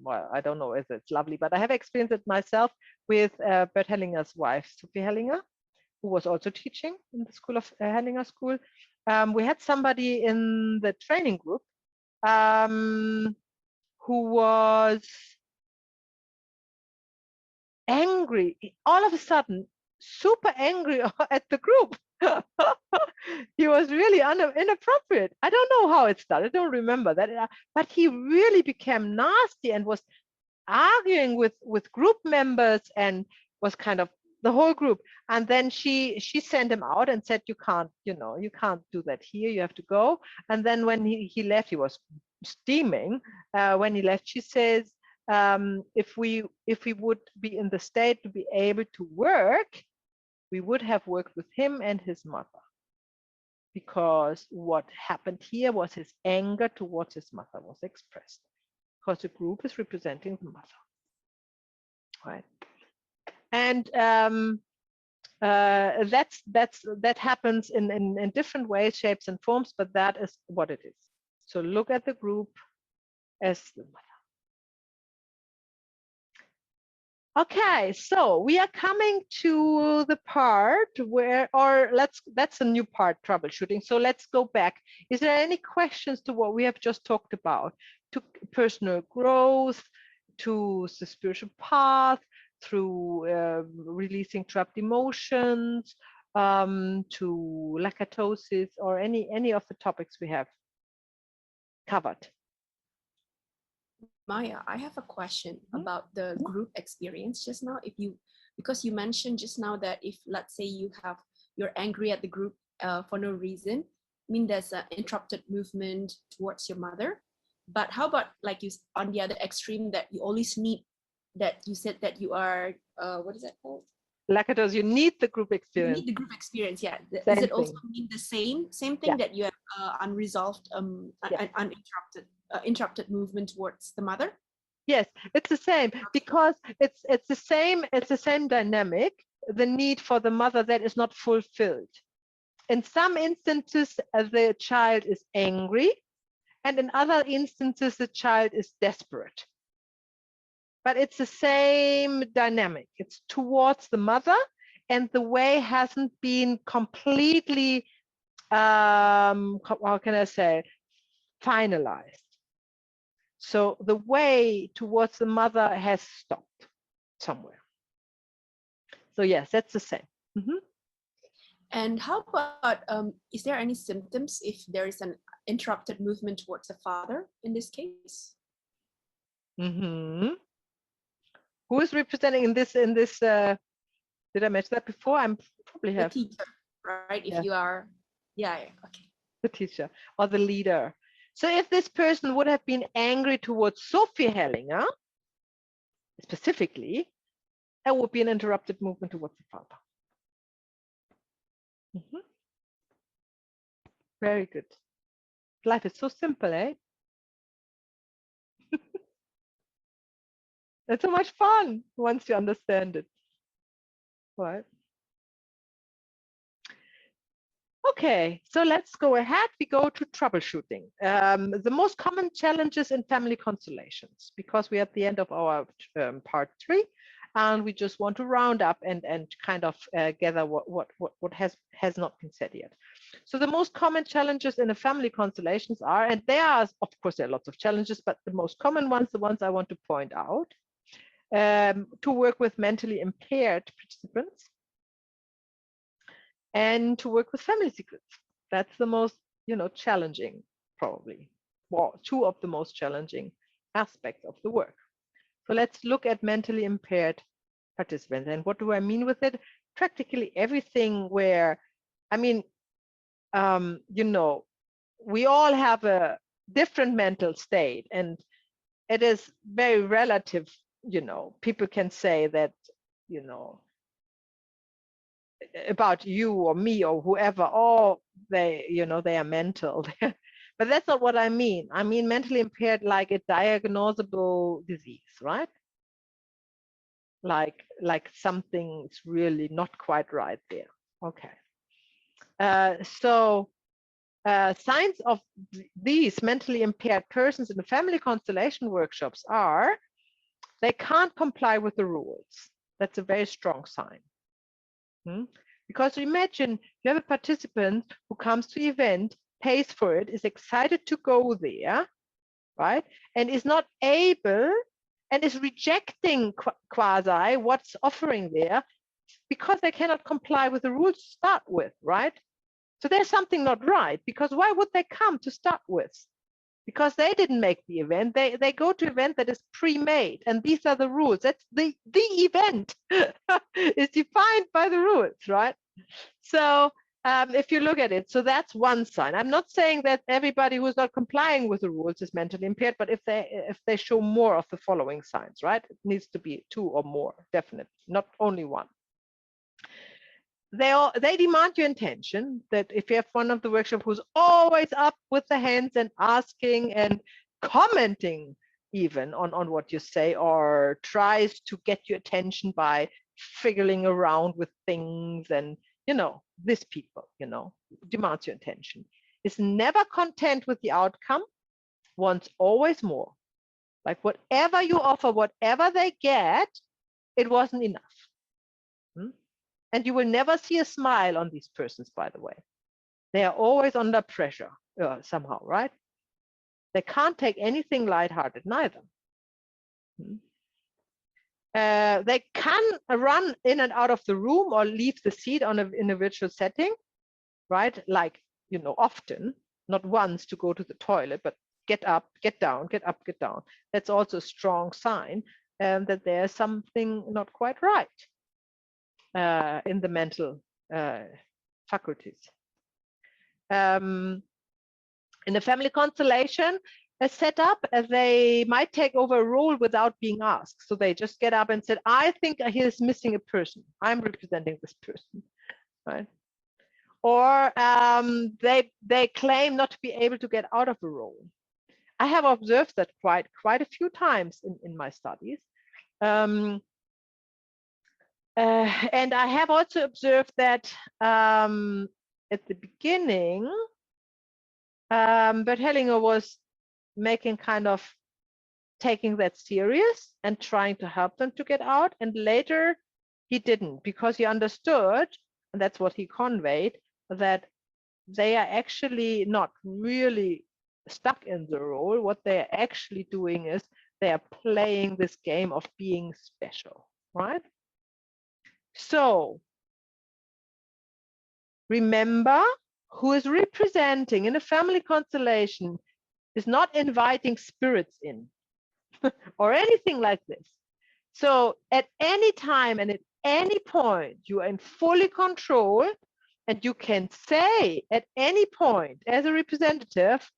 well, I don't know if it's lovely, but I have experienced it myself with Bert Hellinger's wife, Sophie Hellinger, who was also teaching in the school of Hellinger School. We had somebody in the training group who was angry, all of a sudden, super angry at the group. He was really inappropriate. I don't know how it started. I don't remember that, but he really became nasty and was arguing with group members and was kind of the whole group. And then she sent him out and said, you can't do that here. You have to go. And then when he left, he was steaming. When he left, she says, if we would be in the state to be able to work, we would have worked with him and his mother, because what happened here was his anger towards his mother was expressed, because the group is representing the mother, right? And that happens in different ways, shapes, and forms, but that is what it is. So look at the group as the mother. Okay, so we are coming to the part where, that's a new part, troubleshooting. So let's go back. Is there any questions to what we have just talked about? To personal growth, to the spiritual path, through releasing trapped emotions, to lacatosis, or any of the topics we have covered? Maya, I have a question about the group experience just now. Because you mentioned just now that if, let's say, you're angry at the group for no reason, I mean, there's an interrupted movement towards your mother. But how about like you on the other extreme, that you always need, that you said that you are, what is that called? Lacatose, you need the group experience. You need the group experience, yeah. Same Does it also thing. mean the same thing, that you have unresolved, uninterrupted, interrupted movement towards the mother? Yes, it's the same, because it's the same dynamic, the need for the mother that is not fulfilled. In some instances, the child is angry, and in other instances, the child is desperate. But it's the same dynamic. It's towards the mother, and the way hasn't been completely, how can I say, finalized. So the way towards the mother has stopped somewhere. So yes, that's the same. And how about, is there any symptoms if there is an interrupted movement towards the father in this case? Who is representing in this? Did I mention that before? I'm probably have. The teacher, right? If you are, okay. The teacher or the leader. So if this person would have been angry towards Sophie Hellinger, specifically, there would be an interrupted movement towards the father. Very good. Life is so simple, eh? It's so much fun once you understand it. Right. Okay, so let's go ahead. We go to troubleshooting. The most common challenges in family constellations, because we're at the end of our part 3, and we just want to round up and kind of gather what has not been said yet. So the most common challenges in a family constellations are, and there are, of course, there are lots of challenges, but the most common ones, the ones I want to point out, to work with mentally impaired participants, and to work with family secrets. That's the most, challenging, probably. Well, 2 of the most challenging aspects of the work. So let's look at mentally impaired participants. And what do I mean with it? Practically everything where, I mean, we all have a different mental state, and it is very relative. People can say that, about you or me or whoever, they are mental. But that's not what I mean. I mean mentally impaired like a diagnosable disease, right? Like something's really not quite right there. Okay. So signs of these mentally impaired persons in the family constellation workshops are they can't comply with the rules. That's a very strong sign. Because imagine you have a participant who comes to the event, pays for it, is excited to go there, right? And is not able and is rejecting quasi what's offering there because they cannot comply with the rules to start with, right? So there's something not right, because why would they come to start with? Because they didn't make the event. They go to an event that is pre-made, and these are the rules. That's the event is defined by the rules, right? So if you look at it, so that's one sign. I'm not saying that everybody who's not complying with the rules is mentally impaired, but if they show more of the following signs, right? It needs to be 2 or more, definitely, not only 1. They demand your intention, that if you have one of the workshop who's always up with the hands and asking and commenting even on what you say, or tries to get your attention by fiddling around with things, and this people demands your attention, is never content with the outcome, wants always more. Like whatever you offer, whatever they get, it wasn't enough. And you will never see a smile on these persons, by the way. They are always under pressure somehow, right? They can't take anything lighthearted neither. They can run in and out of the room or leave the seat in a virtual setting, right? Like, often, not once to go to the toilet, but get up, get down, get up, get down. That's also a strong sign that there's something not quite right in the mental faculties. In the family constellation set up, they might take over a role without being asked. So they just get up and said, I think he is missing a person. I'm representing this person, right? Or they claim not to be able to get out of a role. I have observed that quite a few times in my studies. And I have also observed that at the beginning, Bert Hellinger was making kind of taking that serious and trying to help them to get out. And later he didn't, because he understood, and that's what he conveyed, that they are actually not really stuck in the role. What they are actually doing is they are playing this game of being special, right? So remember, who is representing in a family constellation is not inviting spirits in or anything like this. So at any time and at any point, you are in fully control, and you can say at any point as a representative,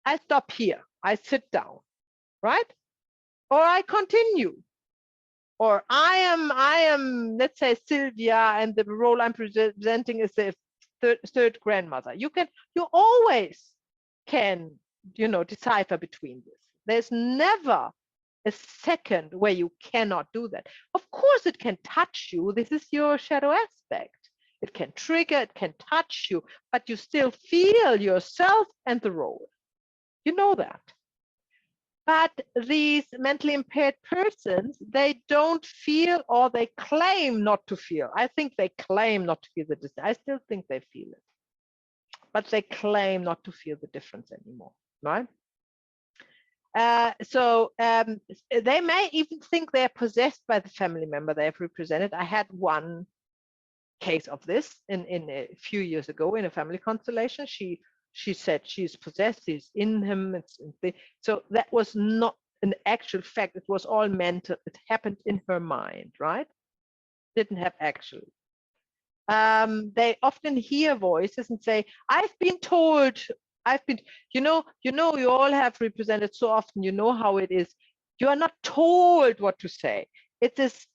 I stop here, I sit down, right? Or I continue. Or I am, let's say, Sylvia, and the role I'm presenting is the third grandmother. You always can, decipher between this. There's never a second where you cannot do that. Of course, it can touch you. This is your shadow aspect. It can trigger, it can touch you, but you still feel yourself and the role. You know that. But these mentally impaired persons, they don't feel, or they claim not to feel. I think they claim not to feel the distance. I still think they feel it. But they claim not to feel the difference anymore, right? So they may even think they're possessed by the family member they have represented. I had one case of this in a few years ago in a family constellation. She said she's possessed, she's in him. So that was not an actual fact. It was all mental. It happened in her mind, right? Didn't have actually. They often hear voices and say, I've been told, you all have represented so often, you know how it is. You are not told what to say. It is,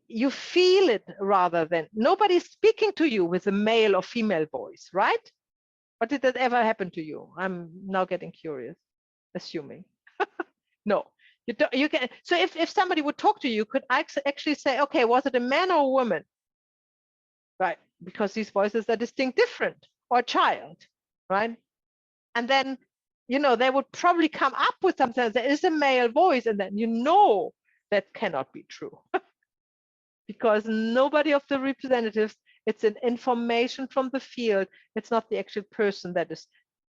you feel it rather than, nobody's speaking to you with a male or female voice, right? Or did that ever happen to you? I'm now getting curious, assuming. No, you don't. You can. So if somebody would talk to you, could actually say, okay, was it a man or a woman? Right, because these voices are distinct different, or a child, right? And then, they would probably come up with something. There is a male voice, and then that cannot be true. Because nobody of the representatives, it's an information from the field. It's not the actual person that is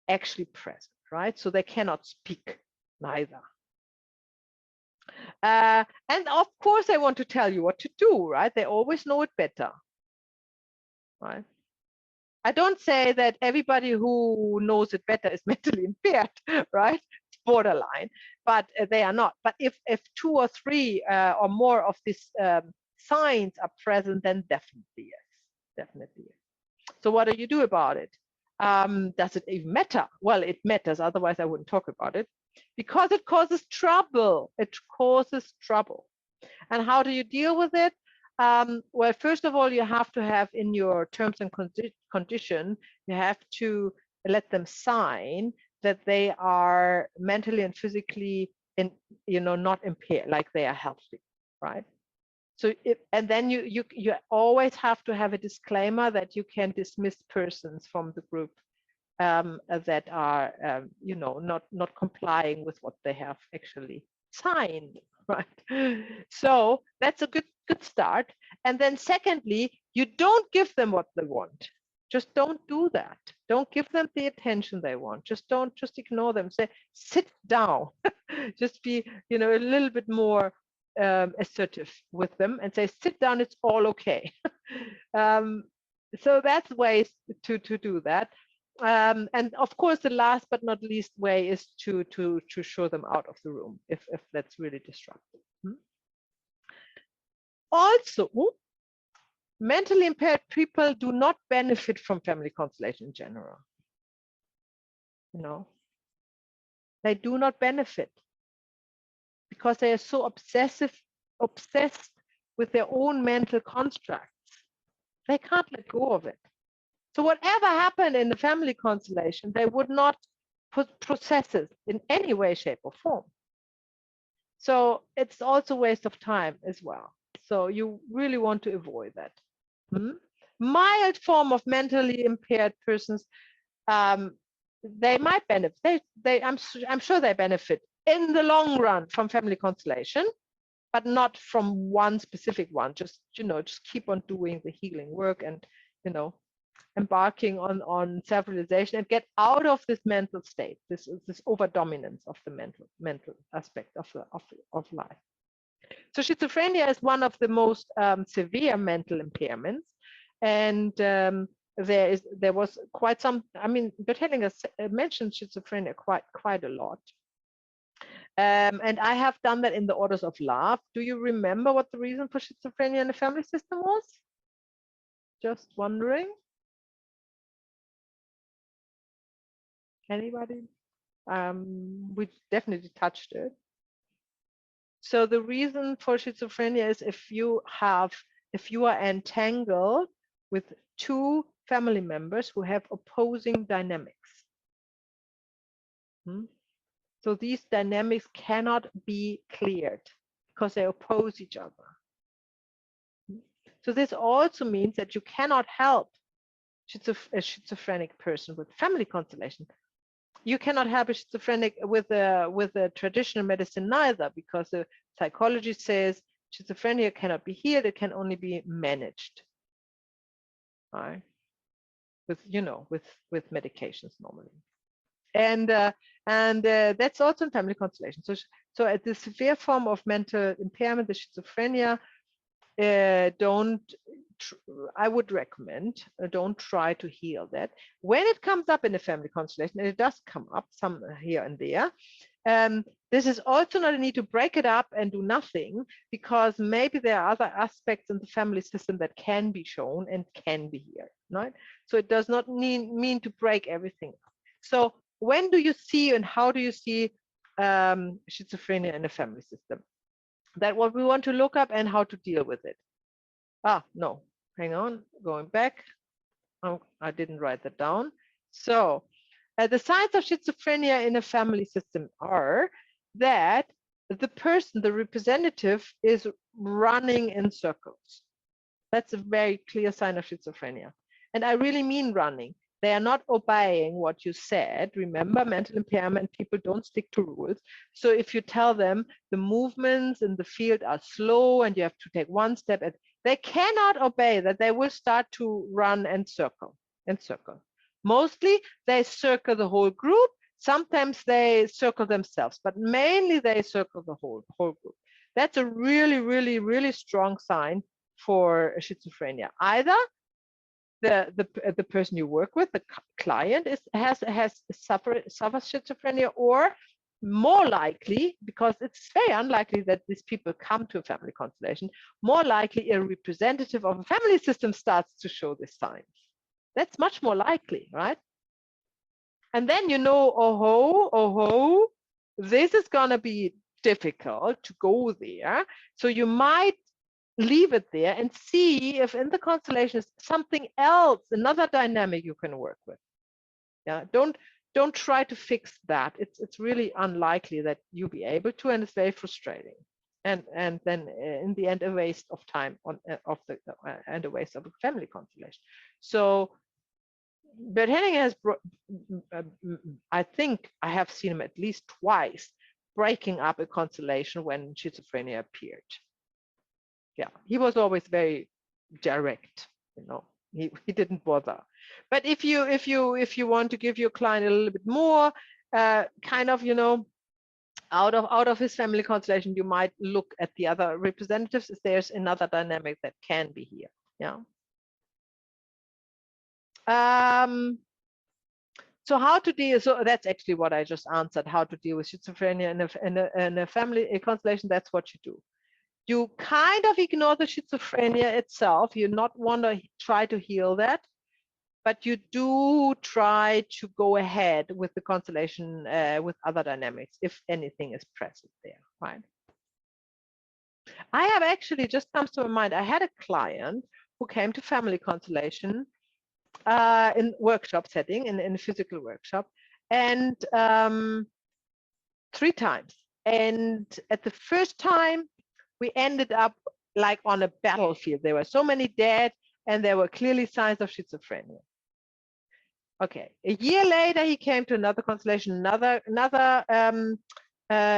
actually present, right? So they cannot speak neither. And of course, they want to tell you what to do, right? They always know it better, right? I don't say that everybody who knows it better is mentally impaired, right? It's borderline, but they are not. But if 2 or 3 or more of these signs are present, then definitely yes, definitely yes. So what do you do about it? Does it even matter? Well, it matters. Otherwise, I wouldn't talk about it, because it causes trouble. It causes trouble. And how do you deal with it? Well, first of all, you have to have in your terms and condition, you have to let them sign that they are mentally and physically not impaired, like they are healthy, right? So and then you always have to have a disclaimer that you can dismiss persons from the group that are not complying with what they have actually signed, right? So that's a good start. And then secondly, you don't give them what they want. Just don't do that. Don't give them the attention they want. Just ignore them. Say, sit down. Just be a little bit more assertive with them and say, sit down, it's all okay. So that's ways to do that. And of course, the last but not least way is to show them out of the room if that's really disruptive. Also, mentally impaired people do not benefit from family constellation in general. They do not benefit because they are so obsessed with their own mental constructs. They can't let go of it. So whatever happened in the family constellation, they would not process it in any way, shape, or form. So it's also a waste of time as well. So you really want to avoid that. Mild form of mentally impaired persons, they might benefit. I'm sure they benefit in the long run from family constellation, but not from one specific one. Just keep on doing the healing work and embarking on self-realization and get out of this mental state, this over dominance of the mental aspect of life. So schizophrenia is one of the most severe mental impairments, and there was quite some. I mean, Bertellinger mentioned schizophrenia quite a lot. And I have done that in the Orders of Love. Do you remember what the reason for schizophrenia in the family system was? Just wondering. Anybody? We definitely touched it. So the reason for schizophrenia is if you are entangled with 2 family members who have opposing dynamics. So these dynamics cannot be cleared because they oppose each other. So this also means that you cannot help a schizophrenic person with family constellation. You cannot help a schizophrenic with a traditional medicine neither, because the psychology says schizophrenia cannot be healed; it can only be managed, right? With medications normally, and that's also in family constellation. So at the severe form of mental impairment, the schizophrenia, I would recommend don't try to heal that. When it comes up in the family constellation, and it does come up some here and there, this is also not a need to break it up and do nothing, because maybe there are other aspects in the family system that can be shown and can be healed, right? So it does not mean to break everything up. So when do you see and how do you see schizophrenia in the family system? That's what we want to look up, and how to deal with it. No, hang on, going back. I didn't write that down. So the signs of schizophrenia in a family system are that the person, the representative, is running in circles. That's a very clear sign of schizophrenia. And I really mean running. They are not obeying what you said. Remember, mental impairment people don't stick to rules. So if you tell them the movements in the field are slow and you have to take one step, they cannot obey that. They will start to run and circle and circle. Mostly they circle the whole group. Sometimes they circle themselves, but mainly they circle the whole group. That's a really, really, really strong sign for schizophrenia. Either the person you work with, the client, suffers schizophrenia, or more likely, because it's very unlikely that these people come to a family constellation, more likely a representative of a family system starts to show these signs. That's much more likely, right? And then you know, oh, this is gonna be difficult to go there. So you might leave it there and see if in the constellation is something else, another dynamic you can work with. Yeah, don't try to fix that. It's really unlikely that you'll be able to, and it's very frustrating. And then in the end, a waste of time and a waste of a family constellation. So Bert Henning has I think I have seen him at least twice breaking up a constellation when schizophrenia appeared. Yeah, he was always very direct, you know. He didn't bother. But if you want to give your client a little bit more kind of, you know, out of his family constellation, you might look at the other representatives if there's another dynamic that can be here. Yeah. So how to deal? So that's actually what I just answered. How to deal with schizophrenia in a family constellation? That's what you do. You kind of ignore the schizophrenia itself. You not want to try to heal that, but you do try to go ahead with the constellation with other dynamics if anything is present there, right? I have actually, just comes to my mind, I had a client who came to family constellation in workshop setting, in a physical workshop, and 3 times. And at the first time, we ended up like on a battlefield. There were so many dead, and there were clearly signs of schizophrenia. Okay, a year later, he came to another constellation, another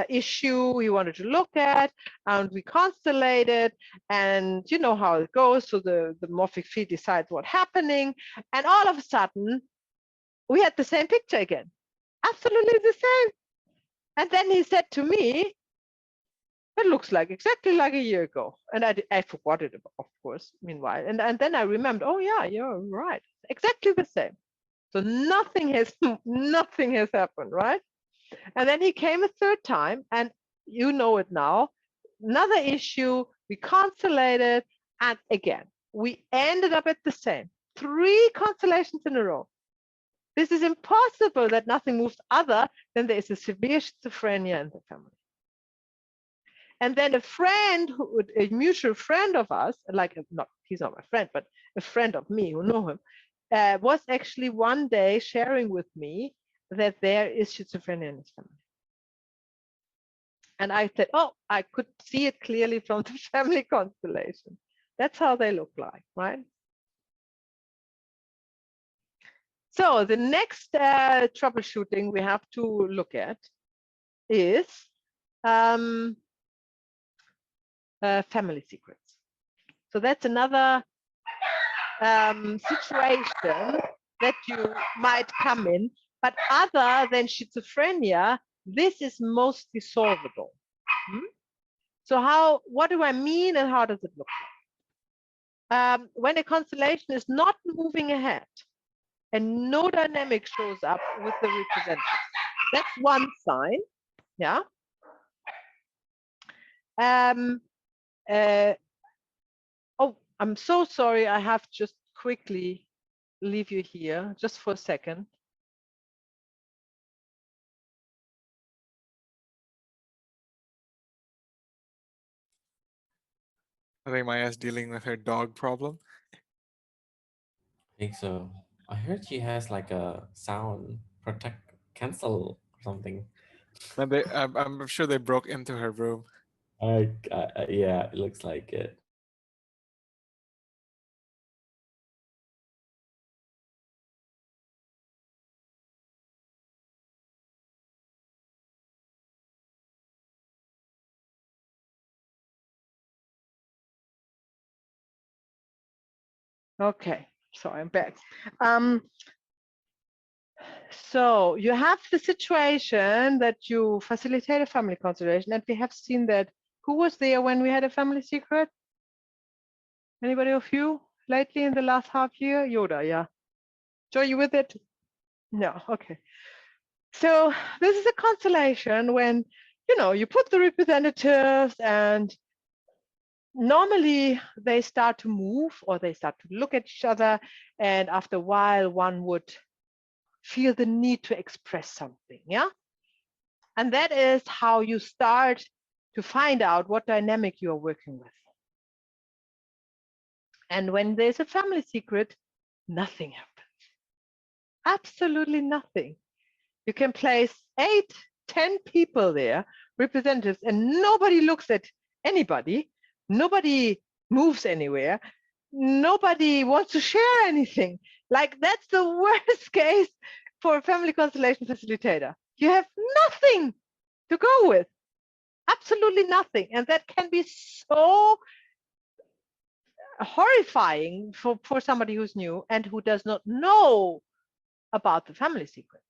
issue he wanted to look at, and we constellated, and you know how it goes. So the morphic field decides what's happening, and all of a sudden, we had the same picture again, absolutely the same. And then he said to me, "It looks like exactly like a year ago," and I forgot it, of course. Meanwhile, and then I remembered, oh yeah, you're right, exactly the same. So nothing has happened, right? And then he came a 3rd time, and you know it now. Another issue, we constellated, and again, we ended up at the same. 3 constellations in a row. This is impossible that nothing moves other than there is a severe schizophrenia in the family. And then a mutual friend of us, like he's not my friend, but a friend of me who know him, was actually one day sharing with me that there is schizophrenia in his family. And I said, oh, I could see it clearly from the family constellation. That's how they look like, right? So the next troubleshooting we have to look at is family secrets. So that's another situation that you might come in, but other than schizophrenia, this is mostly solvable. So what do I mean, and how does it look like? When a constellation is not moving ahead and no dynamic shows up with the representatives, that's one sign. Yeah. Oh, I'm so sorry. I have just quickly leave you here just for a second. I think Maya's dealing with her dog problem. I think so. I heard she has like a sound protect cancel or something. And I'm sure they broke into her room. Yeah, it looks like it. Okay, so I'm back. So you have the situation that you facilitate a family constellation, and we have seen that. Who was there when we had a family secret? Anybody of you lately in the last half year? Yoda, yeah. Joy, you with it? No, okay. So this is a constellation when, you put the representatives and normally they start to move or they start to look at each other. And after a while, one would feel the need to express something, yeah? And that is how you start to find out what dynamic you are working with. And when there's a family secret, nothing happens. Absolutely nothing. You can place 8, 10 people there, representatives, and nobody looks at anybody. Nobody moves anywhere. Nobody wants to share anything. Like, that's the worst case for a family constellation facilitator. You have nothing to go with. Absolutely nothing. And that can be so horrifying for somebody who's new and who does not know about the family secret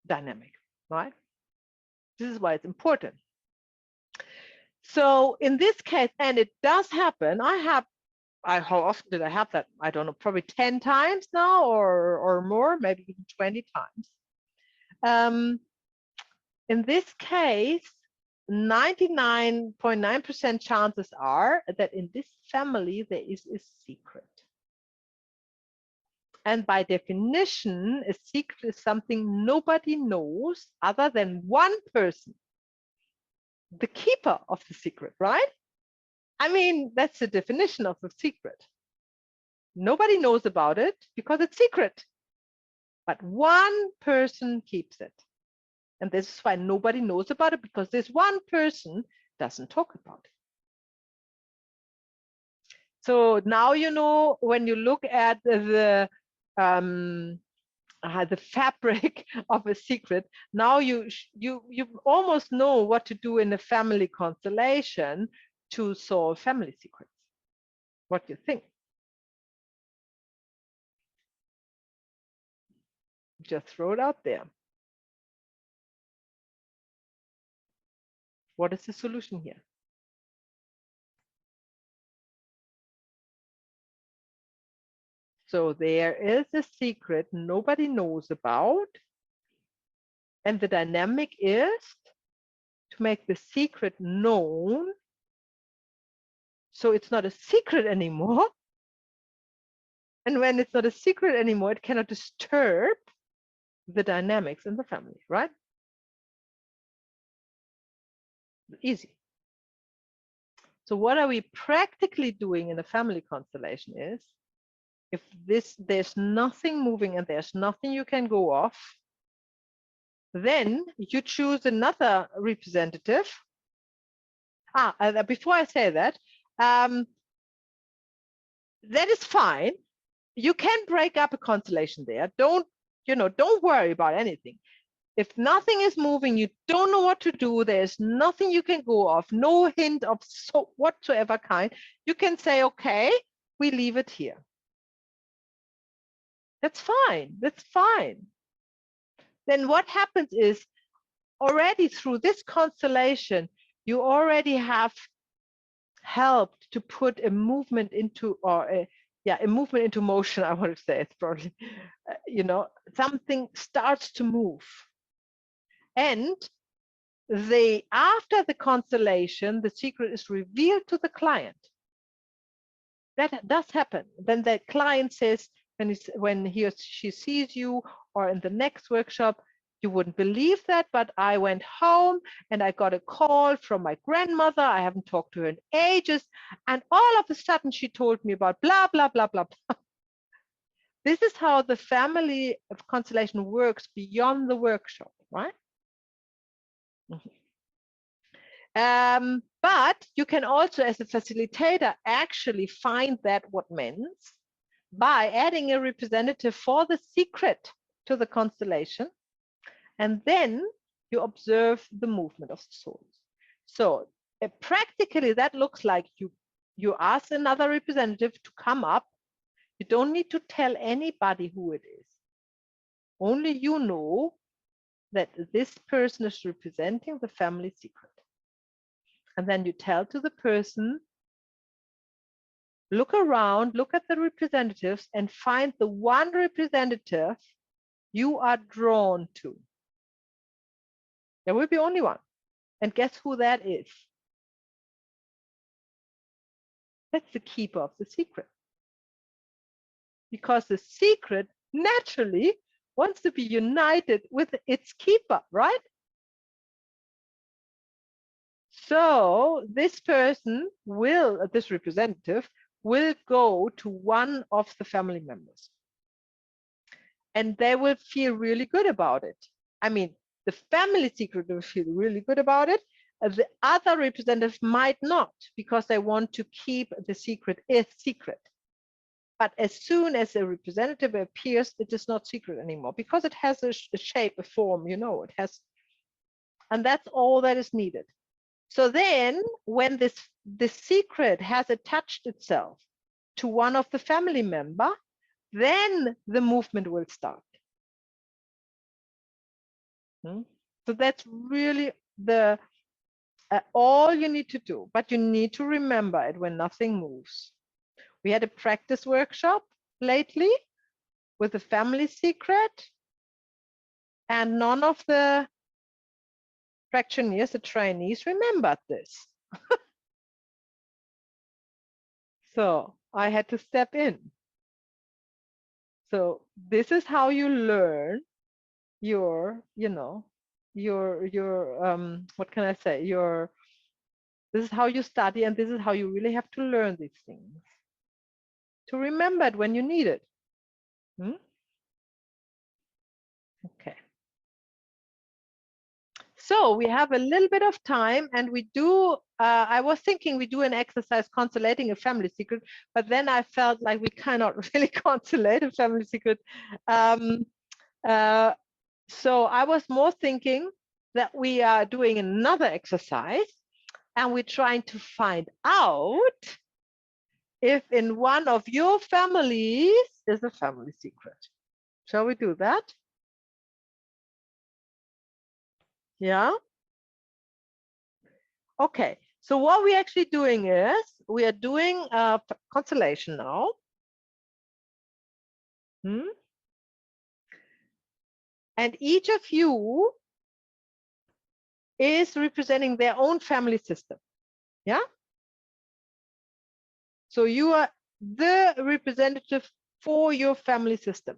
dynamic, right? This is why it's important. So in this case, and it does happen, how often did I have that? I don't know, probably 10 times now or more, maybe even 20 times. In this case, 99.9% chances are that in this family there is a secret. And by definition, a secret is something nobody knows other than one person, the keeper of the secret, right? I mean, that's the definition of a secret. Nobody knows about it because it's secret, but one person keeps it. And this is why nobody knows about it, because this one person doesn't talk about it. So now you know, when you look at the fabric of a secret, now you almost know what to do in a family constellation to solve family secrets. What do you think? Just throw it out there. What is the solution here? So there is a secret nobody knows about, and the dynamic is to make the secret known, so it's not a secret anymore. And when it's not a secret anymore, it cannot disturb the dynamics in the family, right? Easy. So what are we practically doing in a family constellation is, if there's nothing moving and there's nothing you can go off, then you choose another representative. Before I say that, that is fine. You can break up a constellation there. Don't worry about anything. If nothing is moving, you don't know what to do, there's nothing you can go off, no hint of whatsoever kind, you can say, okay, we leave it here. That's fine. That's fine. Then what happens is, already through this constellation, you already have helped to put a movement into, a movement into motion, I want to say. It's probably, something starts to move. And after the constellation, the secret is revealed to the client. That does happen. Then the client says, when he or she sees you, or in the next workshop, you wouldn't believe that, but I went home and I got a call from my grandmother. I haven't talked to her in ages. And all of a sudden she told me about blah, blah, blah, blah, blah. This is how the family of constellation works beyond the workshop, right? But you can also, as a facilitator, actually find that what means by adding a representative for the secret to the constellation, and then you observe the movement of the souls. So practically that looks like you ask another representative to come up. You don't need to tell anybody who it is. Only you know that this person is representing the family secret. And then you tell to the person, look around, look at the representatives and find the one representative you are drawn to. There will be only one. And guess who that is? That's the keeper of the secret. Because the secret naturally wants to be united with its keeper, right? So this person will, this representative, will go to one of the family members. And they will feel really good about it. I mean, the family secret will feel really good about it. The other representative might not, because they want to keep the secret a secret. But as soon as a representative appears, it is not secret anymore, because it has a shape, a form, you know, it has, and that's all that is needed. So then when this secret has attached itself to one of the family member, then the movement will start. So that's really the all you need to do, but you need to remember it when nothing moves. We had a practice workshop lately with the family secret, and none of the practitioners, the trainees, remembered this. So I had to step in. So this is how you learn your, you know, your what can I say, this is how you study, and this is how you really have to learn these things, to remember it when you need it. Okay. So we have a little bit of time, and we do, I was thinking we do an exercise consolating a family secret, but then I felt like we cannot really consolate a family secret. So I was more thinking that we are doing another exercise, and we're trying to find out if in one of your families is a family secret. Shall we do that? Yeah. Okay. So what we're actually doing is we are doing a constellation now. And each of you is representing their own family system. Yeah. So you are the representative for your family system.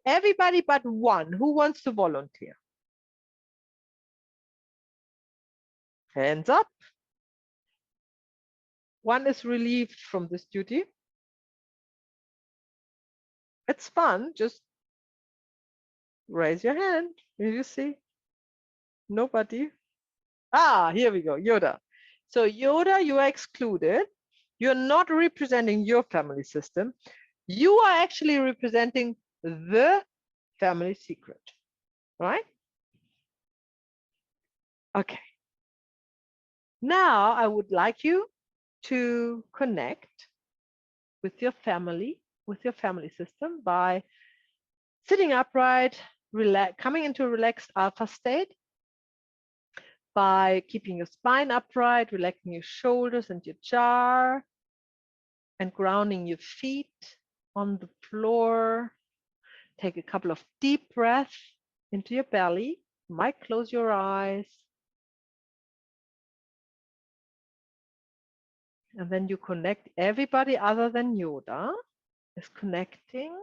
Everybody but one. Who wants to volunteer? Hands up. One is relieved from this duty. It's fun. Just raise your hand. You see? Nobody. Ah, here we go. Yoda. So Yoda, you are excluded. You're not representing your family system. You are actually representing the family secret, right? Okay. Now I would like you to connect with your family system by sitting upright, coming into a relaxed alpha state, by keeping your spine upright, relaxing your shoulders and your jaw, and grounding your feet on the floor. Take a couple of deep breaths into your belly. You might close your eyes. And then you connect. Everybody other than Yoda is connecting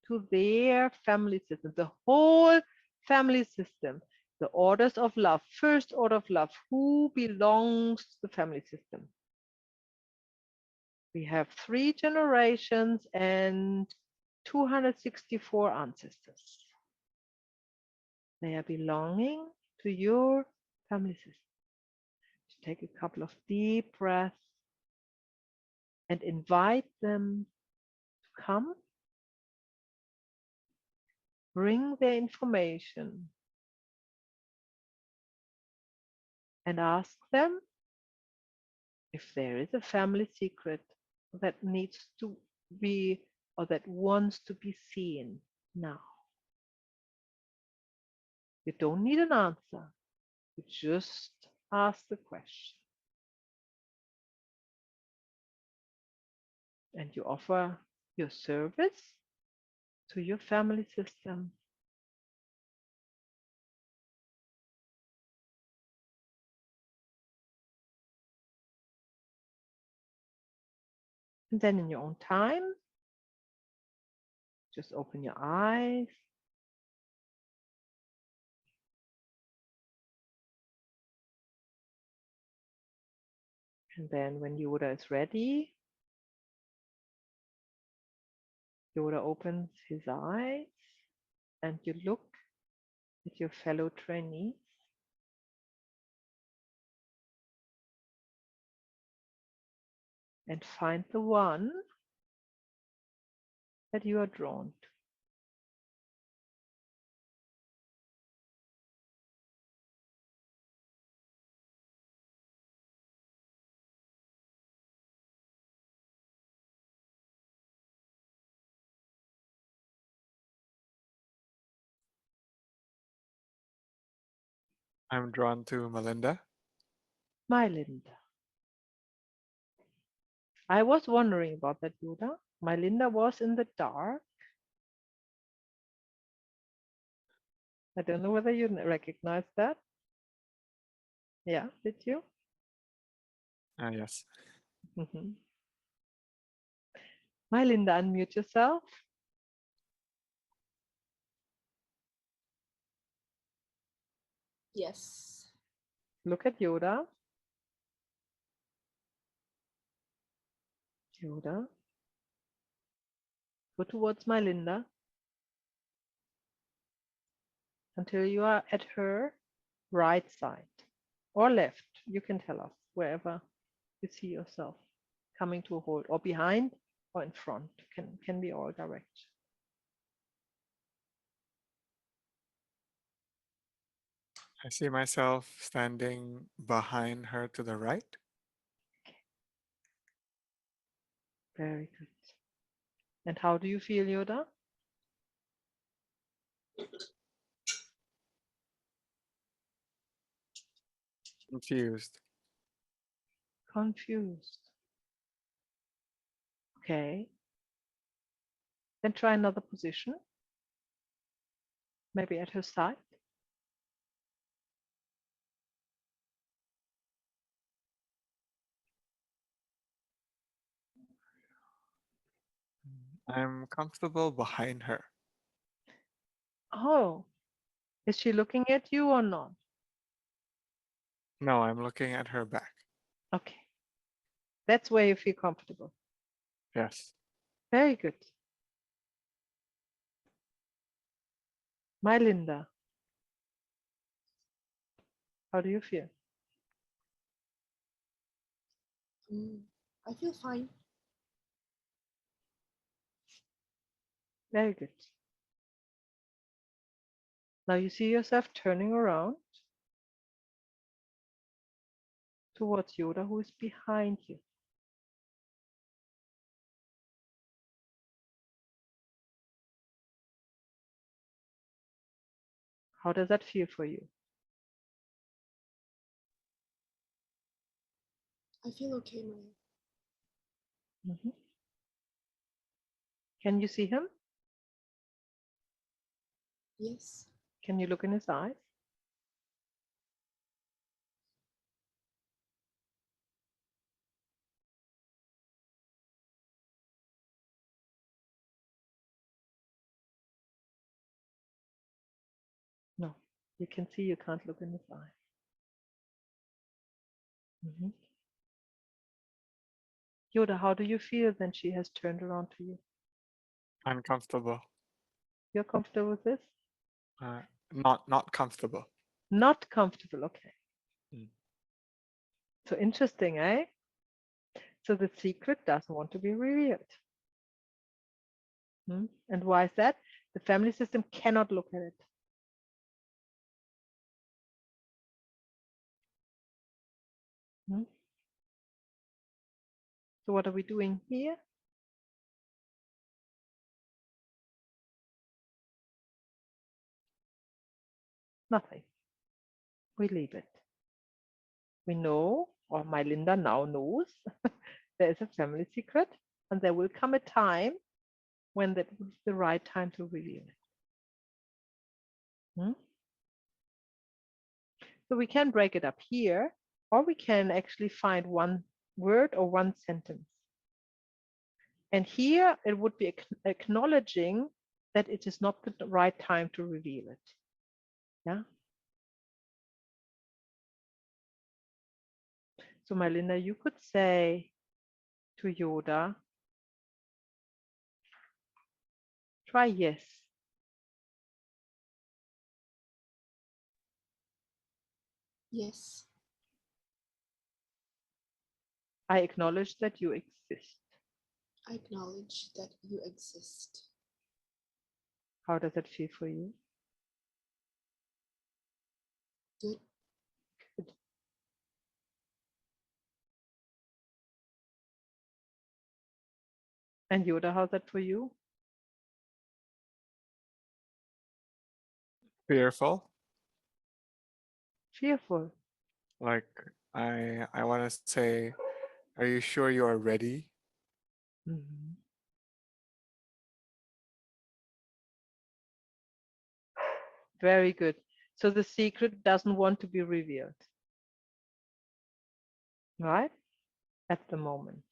to their family system, the whole family system, the orders of love, first order of love, who belongs to the family system. We have 3 generations and 264 ancestors. They are belonging to your family system. Take a couple of deep breaths and invite them to come, bring their information, and ask them if there is a family secret that needs to be or that wants to be seen now. You don't need an answer. You just ask the question. And you offer your service to your family system. And then in your own time, just open your eyes. And then when Yoda is ready, Yoda opens his eyes and you look at your fellow trainees. And find the one that you are drawn to. I'm drawn to Melinda. My Linda. I was wondering about that, Yoda. My Linda was in the dark. I don't know whether you recognize that. Yeah, did you? Yes. My Linda, unmute yourself. Yes. Look at Yoda. Yoda. Go towards my Linda until you are at her right side or left. You can tell us wherever you see yourself coming to a halt, or behind or in front. Can be all directions. I see myself standing behind her to the right. Very good. And how do you feel, Yoda? Confused. Confused. Okay. Then try another position. Maybe at her side. I'm comfortable behind her. Oh, is she looking at you or not? No, I'm looking at her back. Okay. That's where you feel comfortable. Yes. Very good. My Linda. How do you feel? I feel fine. Very good. Now you see yourself turning around towards Yoda, who is behind you. How does that feel for you? I feel okay, Maya. Can you see him? Yes. Can you look in his eyes? No, you can see you can't look in his eyes. Yoda, how do you feel when she has turned around to you? Uncomfortable. You're comfortable with this? Not comfortable. Not comfortable. Okay. Mm. So interesting, eh? So the secret doesn't want to be revealed. And why is that? The family system cannot look at it. So what are we doing here? Nothing. We leave it. We know, or my Linda now knows, there is a family secret, and there will come a time when that would be the right time to reveal it. So we can break it up here, or we can actually find one word or one sentence. And here it would be acknowledging that it is not the right time to reveal it. Yeah. So Marlinda, you could say to Yoda, try yes. Yes. I acknowledge that you exist. I acknowledge that you exist. How does that feel for you? Good. Good. And Yoda, how's that for you? Fearful. Fearful. Like I want to say, are you sure you are ready? Mm-hmm. Very good. So the secret doesn't want to be revealed, right? At the moment.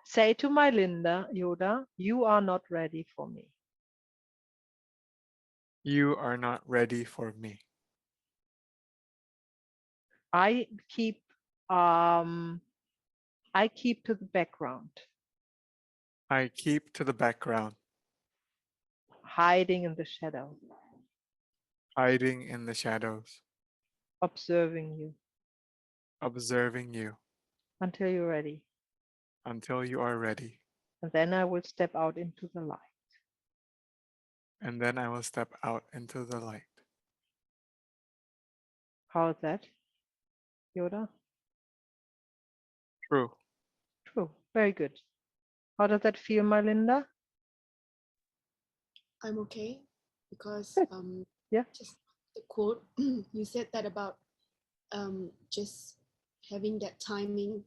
Say to my Linda, Yoda, you are not ready for me. You are not ready for me. I keep to the background, I keep to the background, hiding in the shadow, hiding in the shadows, observing you observing you until you're ready. until you are ready. And then I will step out into the light. And then I will step out into the light. How is that, Yoda? True. True. Very good. How does that feel, my Linda? I'm okay because Good. Yeah. just the quote you said that about just having that timing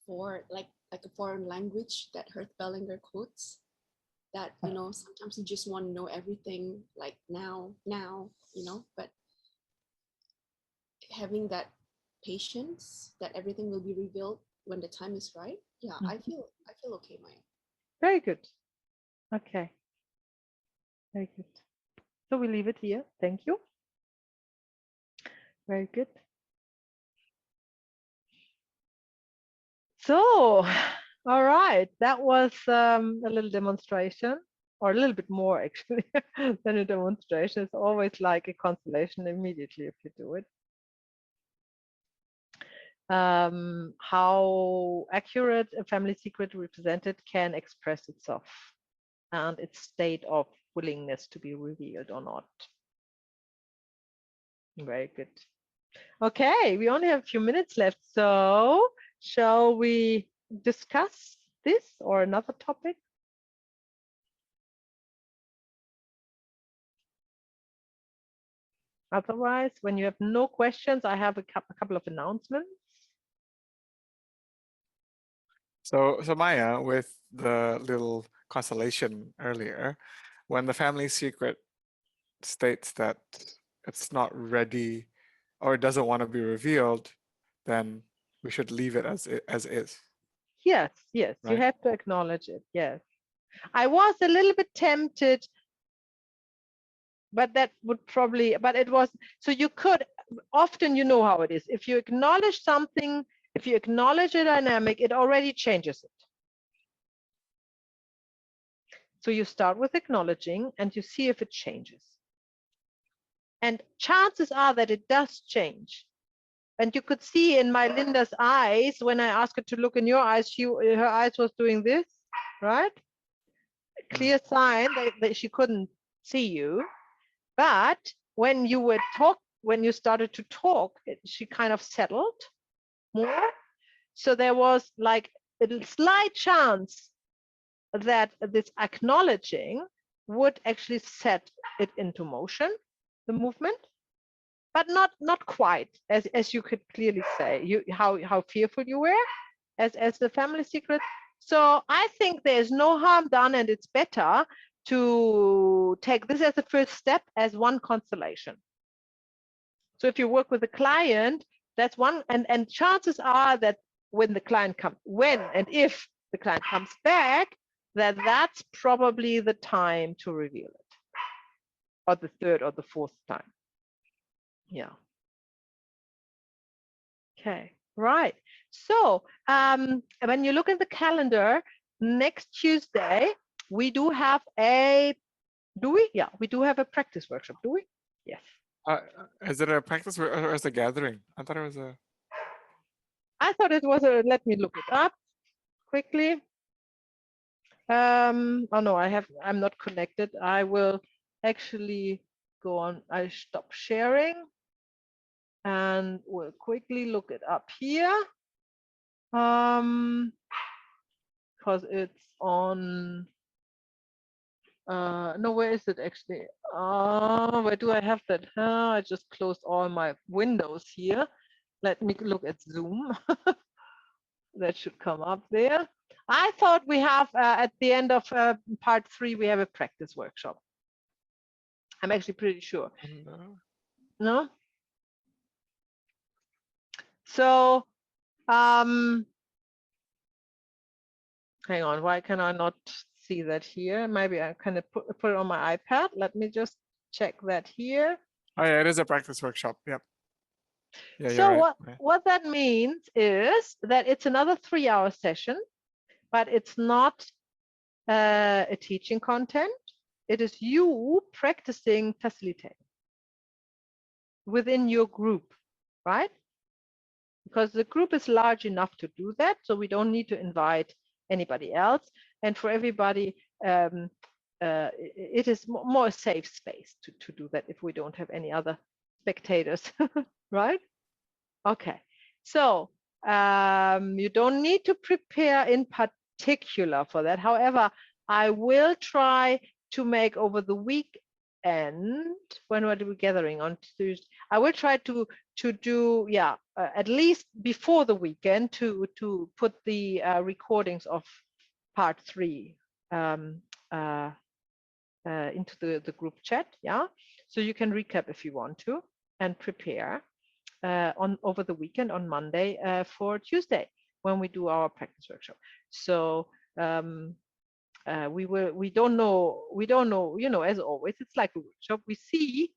for like a foreign language that Herth Bellinger quotes, that you know sometimes you just want to know everything like now, you know, but having that patience that everything will be revealed when the time is right. Yeah, I feel okay, Maya. Very good. Okay. Very good. So we leave it here. Thank you. Very good. So, all right, that was a little demonstration, or a little bit more actually than a demonstration. It's always like a constellation immediately if you do it. How accurate a family secret represented can express itself and its state of willingness to be revealed or not. Very good. Okay, we only have a few minutes left, so shall we discuss this or another topic? Otherwise, when you have no questions, I have a couple of announcements. So Maya, with the little constellation earlier, when the family secret states that it's not ready or it doesn't want to be revealed, then we should leave it as is. Yes, yes, you Right? have to acknowledge it. Yes. I was a little bit tempted, but that would probably, but it was, so you could often you know how it is. If you acknowledge something, if you acknowledge a dynamic, it already changes it. So you start with acknowledging and you see if it changes. And chances are that it does change. And you could see in my Linda's eyes, when I asked her to look in your eyes, her eyes was doing this, right? A clear sign that she couldn't see you. But when you started to talk, she kind of settled more. So there was like a slight chance that this acknowledging would actually set it into motion, the movement, but not quite, as you could clearly say, how fearful you were as the family secret. So I think there's no harm done, and it's better to take this as the first step, as one constellation. So if you work with a client, that's one, and chances are that when the client comes, and if the client comes back, that's probably the time to reveal it, or the third or the fourth time. Yeah. Okay, right. So when you look at the calendar, next Tuesday, we do have we do have a practice workshop, do we? Yes. Is it a practice or is it a gathering? I thought it was let me look it up quickly. Oh no, I'm not connected. I will actually go on. I stop sharing and we'll quickly look it up here. Because it's on no, where is it actually? Where do I have that? I just closed all my windows here. Let me look at Zoom. That should come up there. I thought we have at the end of part 3 we have a practice workshop. I'm actually pretty sure. No? So hang on, why can I not see that here? Maybe I can put it on my iPad. Let me just check that here. Oh yeah, it is a practice workshop. Yep. Yeah, So you're right. what that means is that it's another 3-hour session, but it's not a teaching content. It is you practicing facilitating within your group, right? Because the group is large enough to do that, so we don't need to invite anybody else. And for everybody, it is more a safe space to do that if we don't have any other spectators, right? Okay, so you don't need to prepare in particular for that. However, I will try to make over the weekend, when are we gathering on Tuesday? I will try to do at least before the weekend to put the recordings of part 3 into the group chat. Yeah, so you can recap if you want to and prepare over the weekend on Monday for Tuesday when we do our practice workshop. So we don't know, as always, it's like a workshop. We see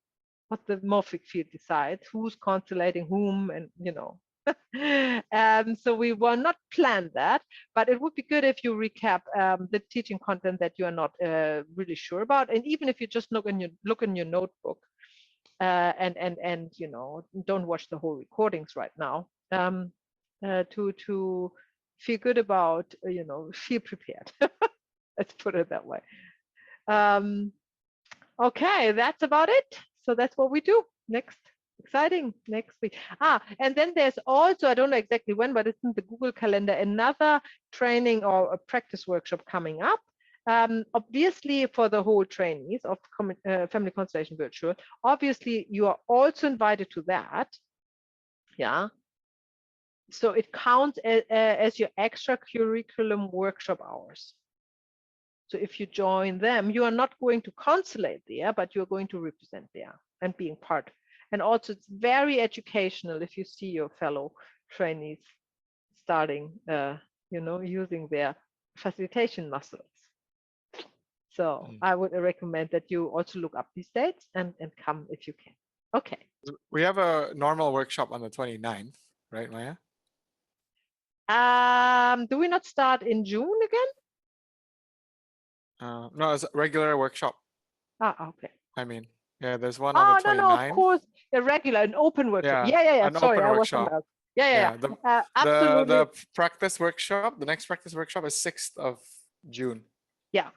what the morphic field decides, who's constellating whom, and so we will not plan that, but it would be good if you recap the teaching content that you are not really sure about, and even if you just look in your notebook and don't watch the whole recordings right now, to feel good about, feel prepared. Let's put it that way. Okay, that's about it. So that's what we do next. Exciting next week. And then there's also, I don't know exactly when, but it's in the Google Calendar, another training or a practice workshop coming up. Obviously, for the whole trainees of Family Constellation Virtual, obviously you are also invited to that. Yeah. So it counts as your extra curriculum workshop hours. So if you join them, you are not going to constellate there, but you're going to represent there and being part. And also it's very educational if you see your fellow trainees starting, using their facilitation muscles. So I would recommend that you also look up these dates and come if you can. Okay. We have a normal workshop on the 29th, right, Maya? Do we not start in June again? No, it's a regular workshop. Okay. I mean, yeah, there's one on the No, no, of 29th. course, a regular, an open workshop. Yeah, Yeah. an Sorry, open I was somewhere workshop. else. Yeah. The Absolutely. practice workshop, the next practice workshop is 6th of June. Yeah.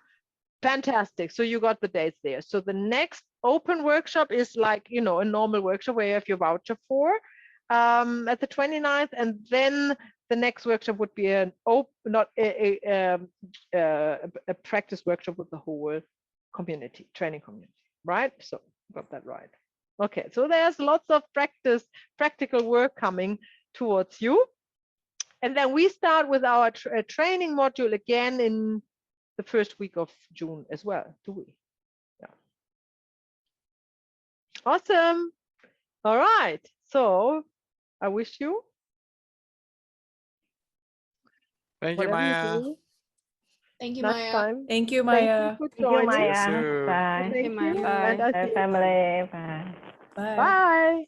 Fantastic. So you got the dates there. So the next open workshop is like, a normal workshop where you have your voucher for at the 29th. And then the next workshop would be not a practice workshop with the whole community, training community, right? So got that right. Okay, so there's lots of practical work coming towards you. And then we start with our training module again in the first week of June as well, do we? Yeah. Awesome. All right. So I wish you. Thank you, Maya. Thank you, Next Maya. time. Thank you, Thank Maya. you for Thank you, joining. Maya. See you soon. Bye. Thank you. Maya. And I Bye, see you. family. Bye. Bye. Bye.